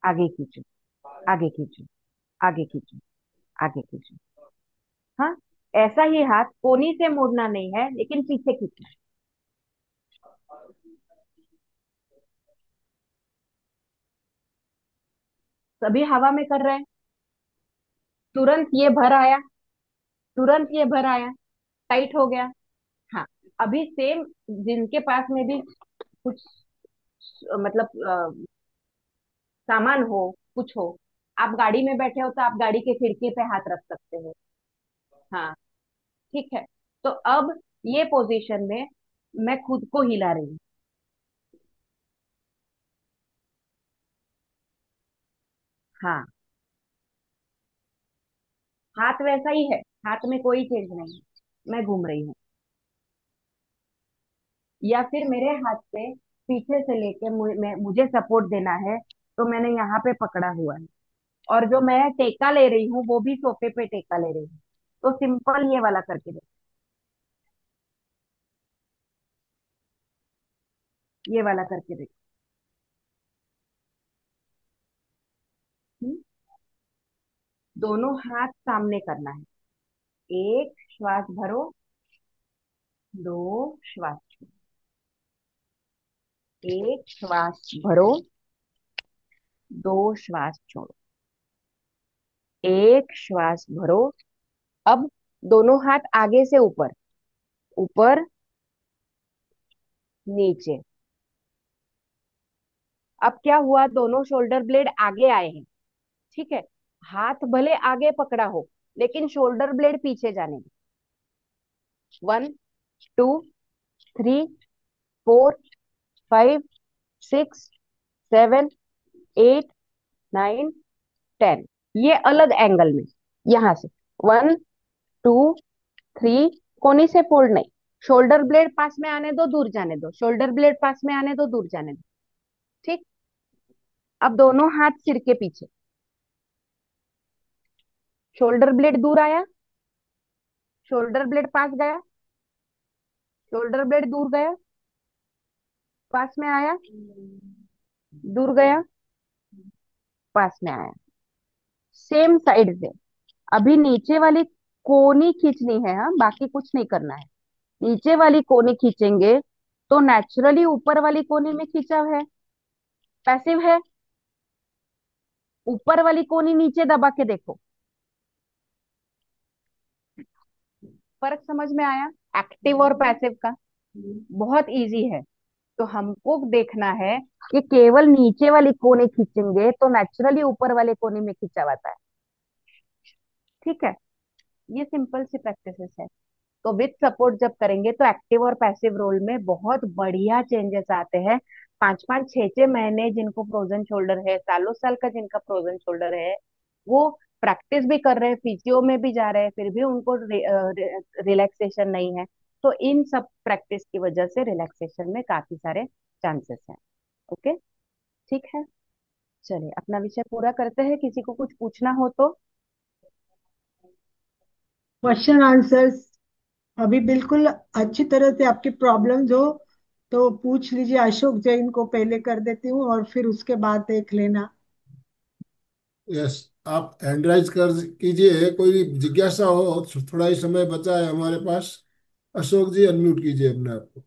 आगे खींचो, आगे खींचो, आगे खींचो, आगे खींचो। हाँ, ऐसा ही हाथ कोनी से मोड़ना नहीं है लेकिन पीछे खींचना है। सभी हवा में कर रहे हैं। तुरंत ये भर आया, तुरंत ये भर आया, टाइट हो गया। हाँ, अभी सेम जिनके पास में भी कुछ मतलब सामान हो, कुछ हो, आप गाड़ी में बैठे हो तो आप गाड़ी के खिड़की पे हाथ रख सकते हो। हाँ, ठीक है। तो अब ये पोजीशन में मैं खुद को हिला रही हूँ। हाँ, हाथ वैसा ही है, हाथ में कोई चेंज नहीं है, मैं घूम रही हूँ। या फिर मेरे हाथ से पीछे से लेके मुझे सपोर्ट देना है तो मैंने यहाँ पे पकड़ा हुआ है, और जो मैं टेका ले रही हूँ वो भी सोफे पे टेका ले रही हूँ। तो सिंपल ये वाला करके देखो, ये वाला करके देखो। हम्म? दोनों हाथ सामने करना है। एक श्वास भरो, दो श्वास छोड़ो। एक श्वास भरो, दो श्वास छोड़ो। एक श्वास भरो। अब दोनों हाथ आगे से ऊपर, ऊपर नीचे। अब क्या हुआ, दोनों शोल्डर ब्लेड आगे आए हैं। ठीक है, हाथ भले आगे पकड़ा हो लेकिन शोल्डर ब्लेड पीछे जाने दो। 1 2 3 4 5 6 7 8 9 10, ये अलग एंगल में। यहां से 1 2 3, कोनी से फोल्ड नहीं। शोल्डर ब्लेड पास में आने दो, दूर जाने दो, शोल्डर ब्लेड पास में आने दो, दूर जाने दो। ठीक। अब दोनों हाथ सिर के पीछे, शोल्डर ब्लेड दूर आया, शोल्डर ब्लेड पास गया, शोल्डर ब्लेड दूर गया, पास में आया, दूर गया, पास में आया। सेम साइड से अभी नीचे वाली कोनी खींचनी है। हाँ, बाकी कुछ नहीं करना है। नीचे वाली कोनी खींचेंगे तो नेचुरली ऊपर वाली कोनी में खींचाव है, पैसिव है। ऊपर वाली कोनी नीचे दबा के देखो, फर्क समझ में आया एक्टिव और पैसिव का? बहुत इजी है। तो हमको देखना है कि केवल नीचे वाली कोने खींचेंगे तो नेचुरली ऊपर वाले कोने में खींचा जाता है। ठीक है, ये सिंपल सी प्रैक्टिसेस है। तो विथ सपोर्ट जब करेंगे तो एक्टिव और पैसिव रोल में बहुत बढ़िया चेंजेस आते हैं। 5 5 6 6 महीने जिनको फ्रोजन शोल्डर है, सालों साल का जिनका फ्रोजन शोल्डर है, वो प्रैक्टिस भी कर रहे हैं, फिजियो में भी जा रहे हैं, फिर भी उनको रिलैक्सेशन नहीं है। तो इन सब प्रैक्टिस की वजह से रिलैक्सेशन में काफी सारे चांसेस हैं। ओके, ठीक है। चलिए अपना विषय पूरा करते हैं, किसी को कुछ पूछना हो तो। क्वेश्चन आंसर्स अभी बिल्कुल अच्छी तरह से आपकी प्रॉब्लम्स हो तो पूछ लीजिए। अशोक जैन को पहले कर देती हूँ और फिर उसके बाद देख लेना। यस, आप हैंड राइज कर कीजिए, कोई जिज्ञासा हो, थोड़ा ही समय बचा है हमारे पास। अशोक जी, अनम्यूट कीजिए अपने आप को।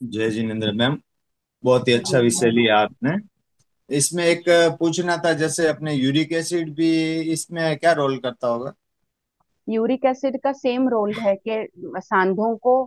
जय जिनेन्द्र मैम, बहुत ही अच्छा जी विषय जय। लिया आपने। इसमें एक पूछना था, जैसे अपने यूरिक एसिड भी इसमें क्या रोल करता होगा? यूरिक एसिड का सेम रोल है कि सांधों को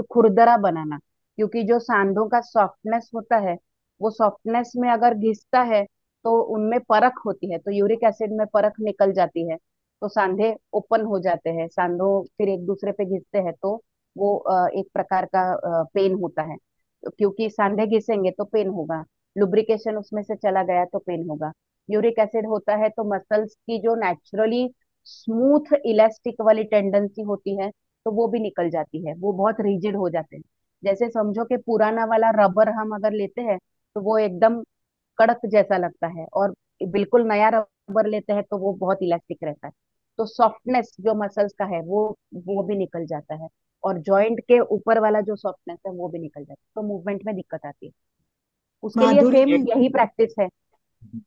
खुरदरा बनाना, क्योंकि जो सांधों का सॉफ्टनेस होता है, वो सॉफ्टनेस में अगर घिसता है तो उनमें परख होती है, तो यूरिक एसिड में परख निकल जाती है, तो सांधे ओपन हो जाते हैं, सांधों फिर एक दूसरे पे घिसते हैं, तो वो एक प्रकार का पेन होता है। तो क्योंकि सांधे घिसेंगे तो पेन होगा, लुब्रिकेशन उसमें से चला गया तो पेन होगा। यूरिक एसिड होता है तो मसल्स की जो नेचुरली स्मूथ इलास्टिक वाली टेंडेंसी होती है, तो वो भी निकल जाती है, वो बहुत रिजिड हो जाते हैं। जैसे समझो कि पुराना वाला रबर हम अगर लेते हैं तो वो एकदम कड़क जैसा लगता है, और बिल्कुल नया रबर लेते हैं तो वो बहुत इलास्टिक रहता है। तो सॉफ्टनेस जो मसल्स का है वो भी निकल जाता है, और जॉइंट के ऊपर वाला जो सॉफ्टनेस है वो भी निकल जाता है, तो मूवमेंट में दिक्कत आती है। उसके लिए माधुरी। सेम एक यही प्रैक्टिस है,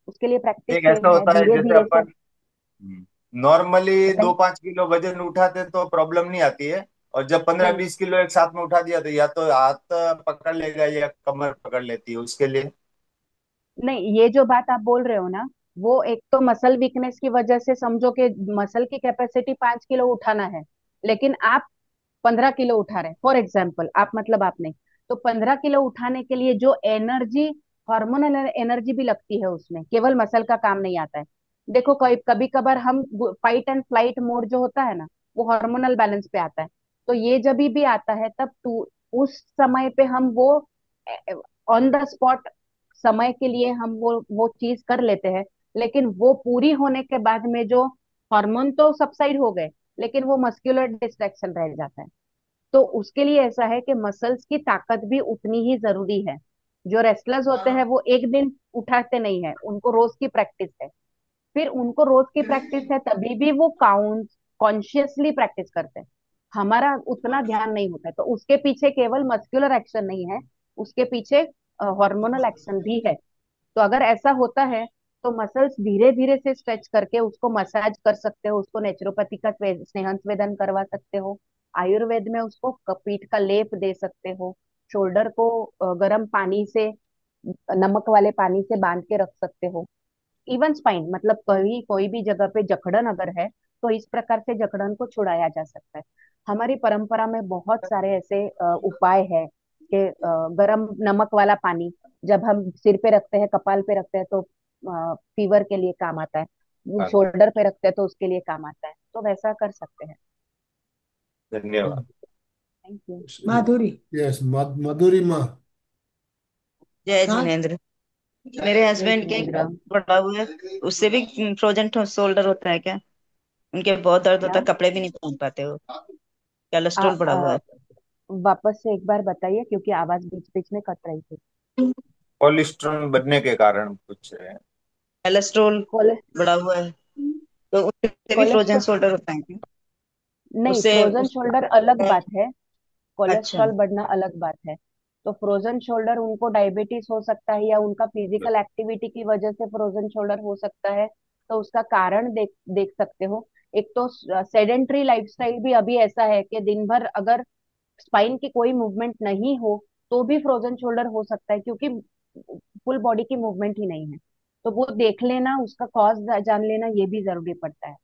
उसके लिए प्रैक्टिस एक ऐसा सेम है, होता है धीरे जैसे धीरे से। अपन नॉर्मली बताइए। 2-5 किलो वजन उठाते तो प्रॉब्लम नहीं आती है, और जब पंद्रह नहीं बीस किलो एक साथ में उठा दिया तो या तो हाथ पकड़ लेगा या कमर पकड़ लेती है उसके लिए। नहीं, ये जो बात आप बोल रहे हो ना, वो एक तो मसल वीकनेस की वजह से समझो कि मसल की कैपेसिटी 5 किलो उठाना है, लेकिन आप 15 किलो उठा रहे हैं फॉर एग्जाम्पल, आप मतलब आप नहीं, तो 15 किलो उठाने के लिए जो एनर्जी, हार्मोनल एनर्जी भी लगती है उसमें, केवल मसल का काम नहीं आता है। देखो कभी कभी कभार हम फाइट एंड फ्लाइट मोड जो होता है ना, वो हार्मोनल बैलेंस पे आता है, तो ये जब भी आता है तब उस समय पे हम वो ऑन द स्पॉट समय के लिए हम वो चीज कर लेते हैं, लेकिन वो पूरी होने के बाद में जो हार्मोन तो सबसाइड हो गए, लेकिन वो मस्कुलर डिस्ट्रैक्शन रह जाता है। तो उसके लिए ऐसा है कि मसल्स की ताकत भी उतनी ही जरूरी है। जो रेसलर्स होते हैं वो एक दिन उठाते नहीं है, उनको रोज की प्रैक्टिस है, फिर उनको रोज की प्रैक्टिस है तभी भी वो काउंट कॉन्शियसली प्रैक्टिस करते हैं। हमारा उतना ध्यान नहीं होता है, तो उसके पीछे केवल मस्कुलर एक्शन नहीं है, उसके पीछे हार्मोनल एक्शन भी है। तो अगर ऐसा होता है तो मसल्स धीरे धीरे से स्ट्रेच करके उसको मसाज कर सकते हो, उसको नेचुरोपैथी का स्नेहन स्वेदन करवा सकते हो, आयुर्वेद में उसको पीठ का लेप दे सकते हो, शोल्डर को गर्म पानी से, नमक वाले पानी से बांध के रख सकते हो। इवन स्पाइन मतलब कहीं कोई भी जगह पे जकड़न अगर है, तो इस प्रकार से जकड़न को छुड़ाया जा सकता है। हमारी परंपरा में बहुत सारे ऐसे उपाय है कि गरम नमक वाला पानी जब हम सिर पे रखते हैं, कपाल पे रखते हैं, तो फीवर के लिए काम आता है, हाँ, शोल्डर पे रखते हैं तो उसके लिए काम आता है, तो वैसा कर सकते हैं। धन्यवाद। Thank you. Madhuri. Yes, Madhuri माँ। जय हाँ। जिनेन्द्र। मेरे जय हस्बैंड के जिनेन्द्र। बड़ा हुआ है, उससे भी फ्रोजन शोल्डर होता है क्या? उनके बहुत दर्द होता क्या है, कपड़े भी नहीं पहन पाते वो, आ, कोलेस्ट्रॉल बढ़ा हुआ आ, है। वापस से एक बार बताइए, क्योंकि आवाज बीच बीच में कट रही थी। कोलेस्ट्रॉल बढ़ने के कारण कुछ है। कोलेस्ट्रॉल कोले बढ़ा हुआ है, तो उससे भी फ्रोजन कोलेस्ट्रॉल शोल्डर होता है क्या? नहीं, उससे फ्रोजन शोल्डर अलग बात है, अच्छा। कोलेस्ट्रॉल बढ़ना अलग बात है। तो फ्रोजन शोल्डर उनको डायबिटीज हो सकता है, या उनका फिजिकल एक्टिविटी की वजह से फ्रोजन शोल्डर हो सकता है, तो उसका कारण देख देख सकते हो। एक तो सेडेंट्री लाइफस्टाइल भी अभी ऐसा है कि दिन भर अगर स्पाइन की कोई मूवमेंट नहीं हो तो भी फ्रोजन शोल्डर हो सकता है, क्योंकि फुल बॉडी की मूवमेंट ही नहीं है। तो वो देख लेना, उसका कॉज जान लेना, ये भी जरूरी पड़ता है।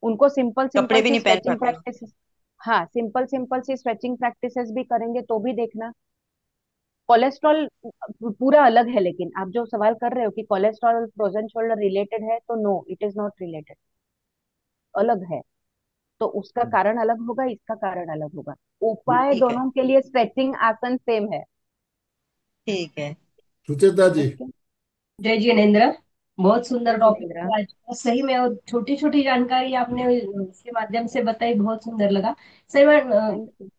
उनको सिंपल कपड़े सिंपल भी सी नहीं पहन स्ट्रेचिंग पाते। प्रैक्टिस, हाँ सिंपल सिंपल सी स्ट्रेचिंग प्रैक्टिसेस भी करेंगे तो भी देखना। कोलेस्ट्रॉल पूरा अलग है, लेकिन आप जो सवाल कर रहे हो कि कोलेस्ट्रॉल और फ्रोजन शोल्डर रिलेटेड है, तो no, it is not related, अलग है। तो उसका कारण अलग होगा, इसका कारण अलग होगा। उपाय ठीक है। दोनों के लिए स्ट्रेचिंग आसन सेम है। ठीक है। सुचेता जी। ओके। जय जिनेन्द्र। बहुत सुंदर जय टॉपिक जिनेन्द्र। आज का, सही में, और छोटी छोटी जानकारी आपने इसके माध्यम से बताई, बहुत सुंदर लगा। सही में थैंक यू।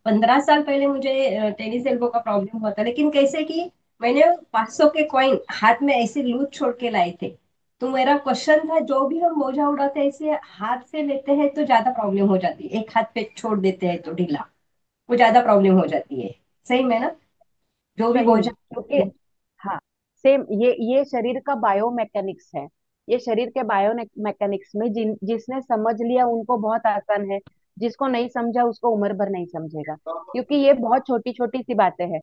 15 साल पहले मुझे टेनिस एल्बो का प्रॉब्लम हुआ था, लेकिन कैसे कि मैंने 500 के कॉइन हाथ में ऐसे लूज छोड़ के लाए थे। तो मेरा क्वेश्चन था, जो भी हम बोझा उड़ाते हैं ऐसे हाथ से लेते हैं तो ज्यादा प्रॉब्लम हो जाती है, एक हाथ पे छोड़ देते हैं तो ढीला, वो ज्यादा प्रॉब्लम हो जाती है। सही में ना, जो भी सही बोझा। में, क्योंकि हाँ, सेम ये शरीर का बायोमैकेनिक्स है। ये शरीर के बायोमैकेनिक्स में जिसने समझ लिया उनको बहुत आसान है, जिसको नहीं समझा उसको उम्र भर नहीं समझेगा, क्योंकि ये बहुत छोटी छोटी सी बातें हैं।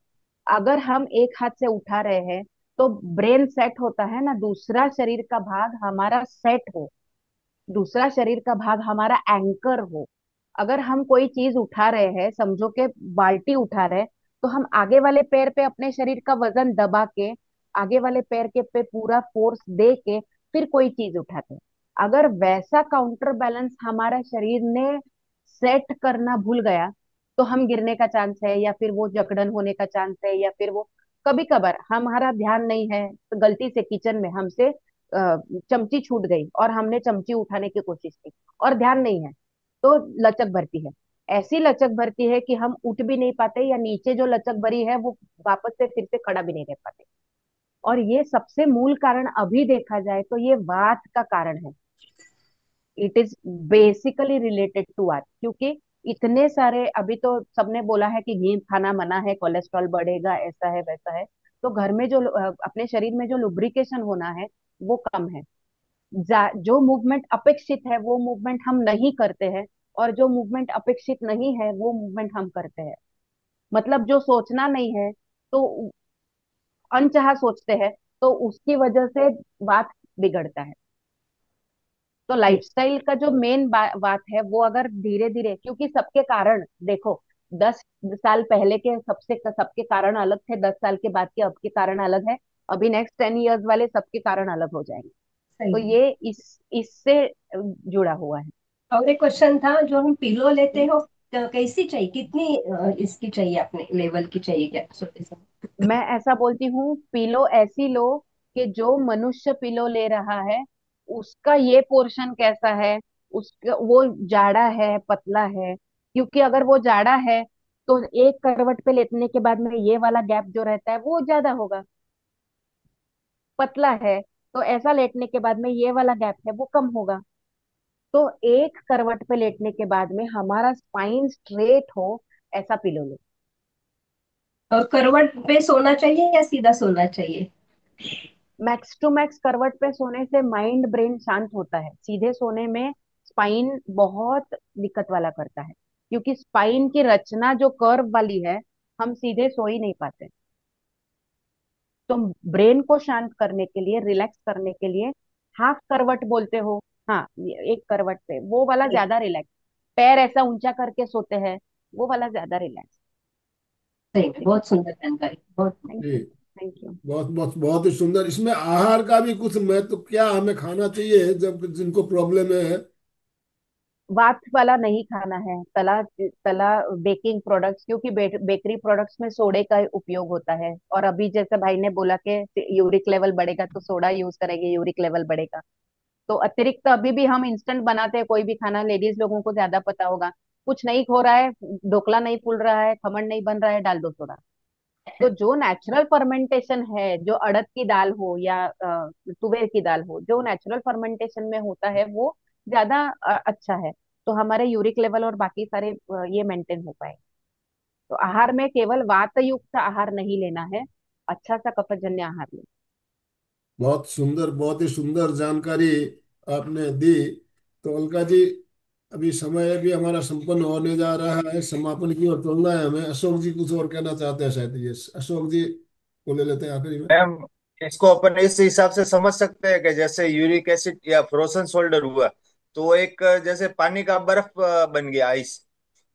अगर हम एक हाथ से उठा रहे हैं तो ब्रेन सेट होता है ना, दूसरा शरीर का भाग हमारा सेट हो, दूसरा शरीर का भाग हमारा एंकर हो। अगर हम कोई चीज उठा रहे हैं, समझो कि बाल्टी उठा रहे हैं, तो हम आगे वाले पैर पे अपने शरीर का वजन दबा के, आगे वाले पैर के पे पूरा फोर्स दे के फिर कोई चीज उठाते हैं। अगर वैसा काउंटर बैलेंस हमारा शरीर ने सेट करना भूल गया तो हम गिरने का चांस है, या फिर वो जकड़न होने का चांस है, या फिर वो कभी कभार हमारा ध्यान नहीं है तो गलती से किचन में हमसे चमची छूट गई और हमने चमची उठाने की कोशिश की और ध्यान नहीं है, तो लचक भरती है। ऐसी लचक भरती है कि हम उठ भी नहीं पाते, या नीचे जो लचक भरी है वो वापस से फिर से खड़ा भी नहीं रह पाते। और ये सबसे मूल कारण अभी देखा जाए तो ये वात का कारण है। It is basically related to vata, क्योंकि इतने सारे, अभी तो सबने बोला है कि घी खाना मना है, कोलेस्ट्रॉल बढ़ेगा, ऐसा है वैसा है। तो घर में जो अपने शरीर में जो लुब्रिकेशन होना है वो कम है। जो मूवमेंट अपेक्षित है वो मूवमेंट हम नहीं करते हैं, और जो मूवमेंट अपेक्षित नहीं है वो मूवमेंट हम करते हैं। मतलब जो सोचना नहीं है तो अनचाहा सोचते हैं, तो उसकी वजह से बात बिगड़ता है। तो लाइफस्टाइल का जो मेन बात है वो अगर धीरे धीरे, क्योंकि सबके कारण देखो, 10 साल पहले के सबके कारण अलग थे, 10 साल के बाद के अब के कारण अलग है, अभी नेक्स्ट 10 इयर्स वाले सबके कारण अलग हो जाएंगे। तो सही। ये इससे जुड़ा हुआ है। और एक क्वेश्चन था, जो हम पिलो लेते हो तो कैसी चाहिए, कितनी इसकी चाहिए, अपने लेवल की चाहिए क्या, छोटे से? मैं ऐसा बोलती हूँ, पिलो ऐसी लो कि जो मनुष्य पिलो ले रहा है उसका ये पोर्शन कैसा है, उसका वो जाड़ा है पतला है। क्योंकि अगर वो जाड़ा है तो एक करवट पे लेटने के बाद में ये वाला गैप जो रहता है वो ज्यादा होगा। पतला है तो ऐसा लेटने के बाद में ये वाला गैप है वो कम होगा। तो एक करवट पे लेटने के बाद में हमारा स्पाइन स्ट्रेट हो, ऐसा पिलो लो। और करवट पे सोना चाहिए या सीधा सोना चाहिए? मैक्स टू मैक्स करवट पे सोने से माइंड ब्रेन शांत होता है, सीधे सोने में स्पाइन बहुत दिक्कत वाला करता है, क्योंकि स्पाइन की रचना जो कर्व वाली है, हम सीधे सो ही नहीं पाते। तो ब्रेन को शांत करने के लिए, रिलैक्स करने के लिए हाफ करवट बोलते हो, हाँ, एक करवट पे वो वाला ज्यादा रिलैक्स। पैर ऐसा ऊंचा करके सोते हैं, वो वाला ज्यादा रिलैक्स। सही में बहुत सुंदर जानकारी, बहुत। थैंक जी, यू, थैंक यू। बहुत बहुत बहुत ही सुंदर। इसमें आहार का भी कुछ महत्व, क्या हमें खाना चाहिए जब जिनको प्रॉब्लम है? वात वाला नहीं खाना है, तला तला बेकिंग प्रोडक्ट्स, क्योंकि बेकरी प्रोडक्ट्स में सोडे का उपयोग होता है। और अभी जैसे भाई ने बोला कि यूरिक लेवल बढ़ेगा तो सोडा यूज करेंगे, यूरिक लेवल बढ़ेगा। तो अतिरिक्त अभी भी हम इंस्टेंट बनाते हैं कोई भी खाना, लेडीज लोगों को ज्यादा पता होगा। कुछ नहीं हो रहा है, ढोकला नहीं फूल रहा है, खमण नहीं बन रहा है, डाल दो सोडा। तो जो नेचुरल फर्मेंटेशन है, जो अड़द की दाल हो या तुवेर की दाल हो, जो नेचुरल फर्मेंटेशन में होता है वो ज्यादा अच्छा है। तो हमारे यूरिक लेवल और बाकी सारे ये मेंटेन हो पाए। तो आहार में केवल वात युक्त आहार नहीं लेना है, अच्छा सा कफजन्य आहार लेना। बहुत सुंदर, बहुत ही सुंदर जानकारी आपने दी। तो अलका जी, अभी समय भी हमारा संपन्न होने जा रहा है, समापन की ओर चलना है हमें। अशोक जी कुछ और कहना चाहते हैं शायद, ये अशोक जी को ले लेते हैं आखिरी में। मैम, इसको अपन इस हिसाब से समझ सकते हैं कि जैसे यूरिक एसिड या फ्रोजन शोल्डर हुआ, तो वो एक जैसे पानी का बर्फ बन गया, आइस,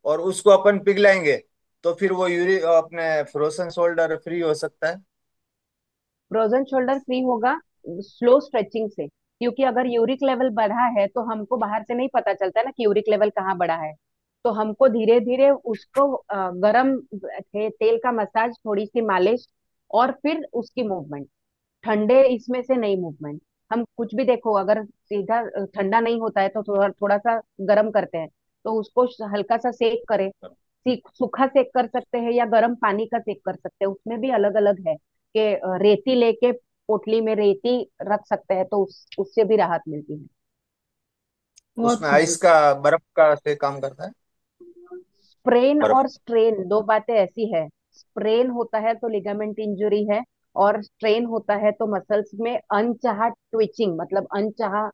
और उसको अपन पिघलाएंगे तो फिर वो यूरिक अपने फ्रोजन शोल्डर फ्री हो सकता है। फ्रोजन शोल्डर फ्री होगा स्लो स्ट्रेचिंग से, क्योंकि अगर यूरिक लेवल बढ़ा है तो हमको बाहर से नहीं पता चलता ना कि यूरिक लेवल कहाँ बढ़ा है। तो हमको धीरे धीरे उसको गरम तेल का मसाज, थोड़ी सी मालिश, और फिर उसकी मूवमेंट। ठंडे इसमें से नहीं मूवमेंट। हम कुछ भी देखो, अगर सीधा ठंडा नहीं होता है तो थोड़ा थोड़ा सा गर्म करते हैं, तो उसको हल्का सा सेक करें। सूखा सेक कर सकते हैं या गर्म पानी का सेक कर सकते हैं, उसमें भी अलग अलग है कि रेती लेके पोटली में रेती रख सकते हैं तो उससे भी राहत मिलती है। बहुत उसमें आइस सुंदर। का, बर्फ का से काम करता है। स्प्रेन बर्फ। और स्ट्रेन दो बातें ऐसी है। स्प्रेन होता है तो लिगामेंट इंजुरी है, और स्ट्रेन होता है तो मसल्स में अनचाहा ट्विचिंग, मतलब अनचाहा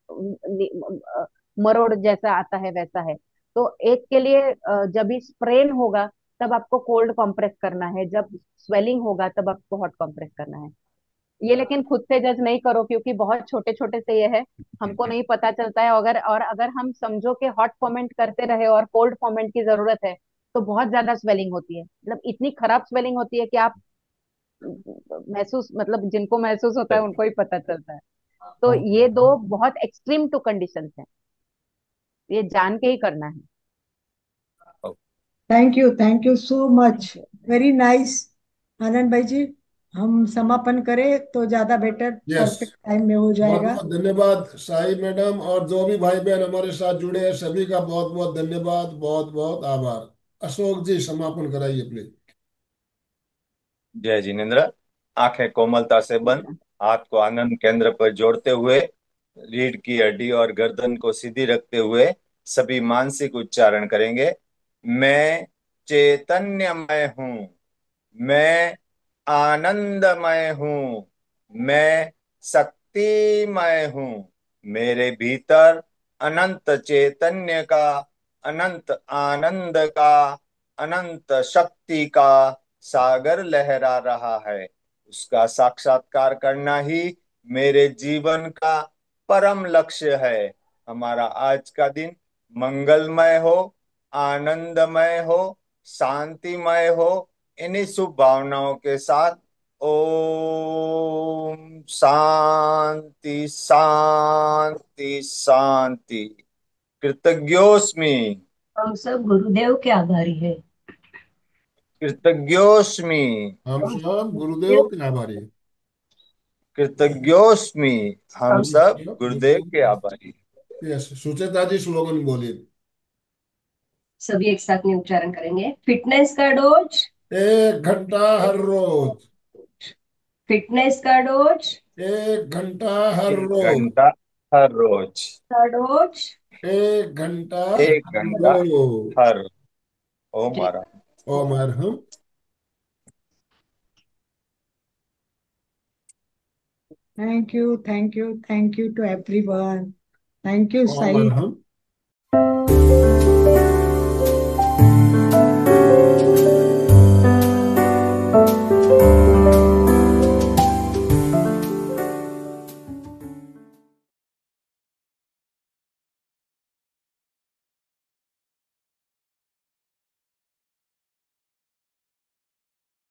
मरोड़ जैसा आता है, वैसा है। तो एक के लिए जब भी स्प्रेन होगा तब आपको कोल्ड कंप्रेस करना है, जब स्वेलिंग होगा तब आपको हॉट कंप्रेस करना है। ये लेकिन खुद से जज नहीं करो, क्योंकि बहुत छोटे छोटे से ये है, हमको नहीं पता चलता है। अगर हम समझो कि हॉट फॉर्मेंट करते रहे और कोल्ड फॉर्मेंट की जरूरत है, तो बहुत ज्यादा स्वेलिंग होती है, मतलब इतनी खराब स्वेलिंग होती है कि आप महसूस, मतलब जिनको महसूस होता है उनको ही पता चलता है। तो हाँ। ये दो बहुत एक्सट्रीम टू कंडीशंस हैं, ये जान के ही करना है। Thank you so much. Very nice. Anand भाई जी, हम समापन करें तो ज्यादा बेटर, यस, परफेक्ट टाइम में हो बहुत जाएगा। बहुत धन्यवाद साई मैडम, और जो भी भाई बहन हमारे साथ जुड़े हैं सभी का बहुत बहुत धन्यवाद, बहुत बहुत आभार। अशोक जी समापन कराइए प्लीज। जय जिनेन्द्र। आंखें कोमलता से बंद, हाथ को आनंद केंद्र पर जोड़ते हुए, रीढ़ की हड्डी और गर्दन को सीधी रखते हुए सभी मानसिक उच्चारण करेंगे। मैं चैतन्यमय हूँ, मैं आनंदमय हूँ, मैं शक्तिमय हूँ। मेरे भीतर अनंत चैतन्य का, अनंत आनंद का, अनंत शक्ति का सागर लहरा रहा है। उसका साक्षात्कार करना ही मेरे जीवन का परम लक्ष्य है। हमारा आज का दिन मंगलमय हो, आनंदमय हो, शांतिमय हो। इन्हीं शुभ भावनाओं के साथ ओम शांति शांति शांति। कृतज्ञोस्मि, हम सब गुरुदेव के आभारी है। कृतज्ञोस्मि, हम हम सब सब गुरुदेव गुरुदेव, के आभारी हैं। कृतज्ञोस्मि। हम हम हम सब सब गुरुदेव के गुरुदेव। आभारी। यस, सुचेता जी स्लोगन बोलिए। सभी एक साथ में उच्चारण करेंगे। फिटनेस का डोज, 1 घंटा हर रोज। फिटनेस का डोज, 1 घंटा हर एक रोज। घंटा हर रोज। का डोज। 1 घंटा एक हर घंटा रोज। हर। ओम जय। आराम। ओम अरहम। Thank you to everyone. Thank you ओम साई। अरहम।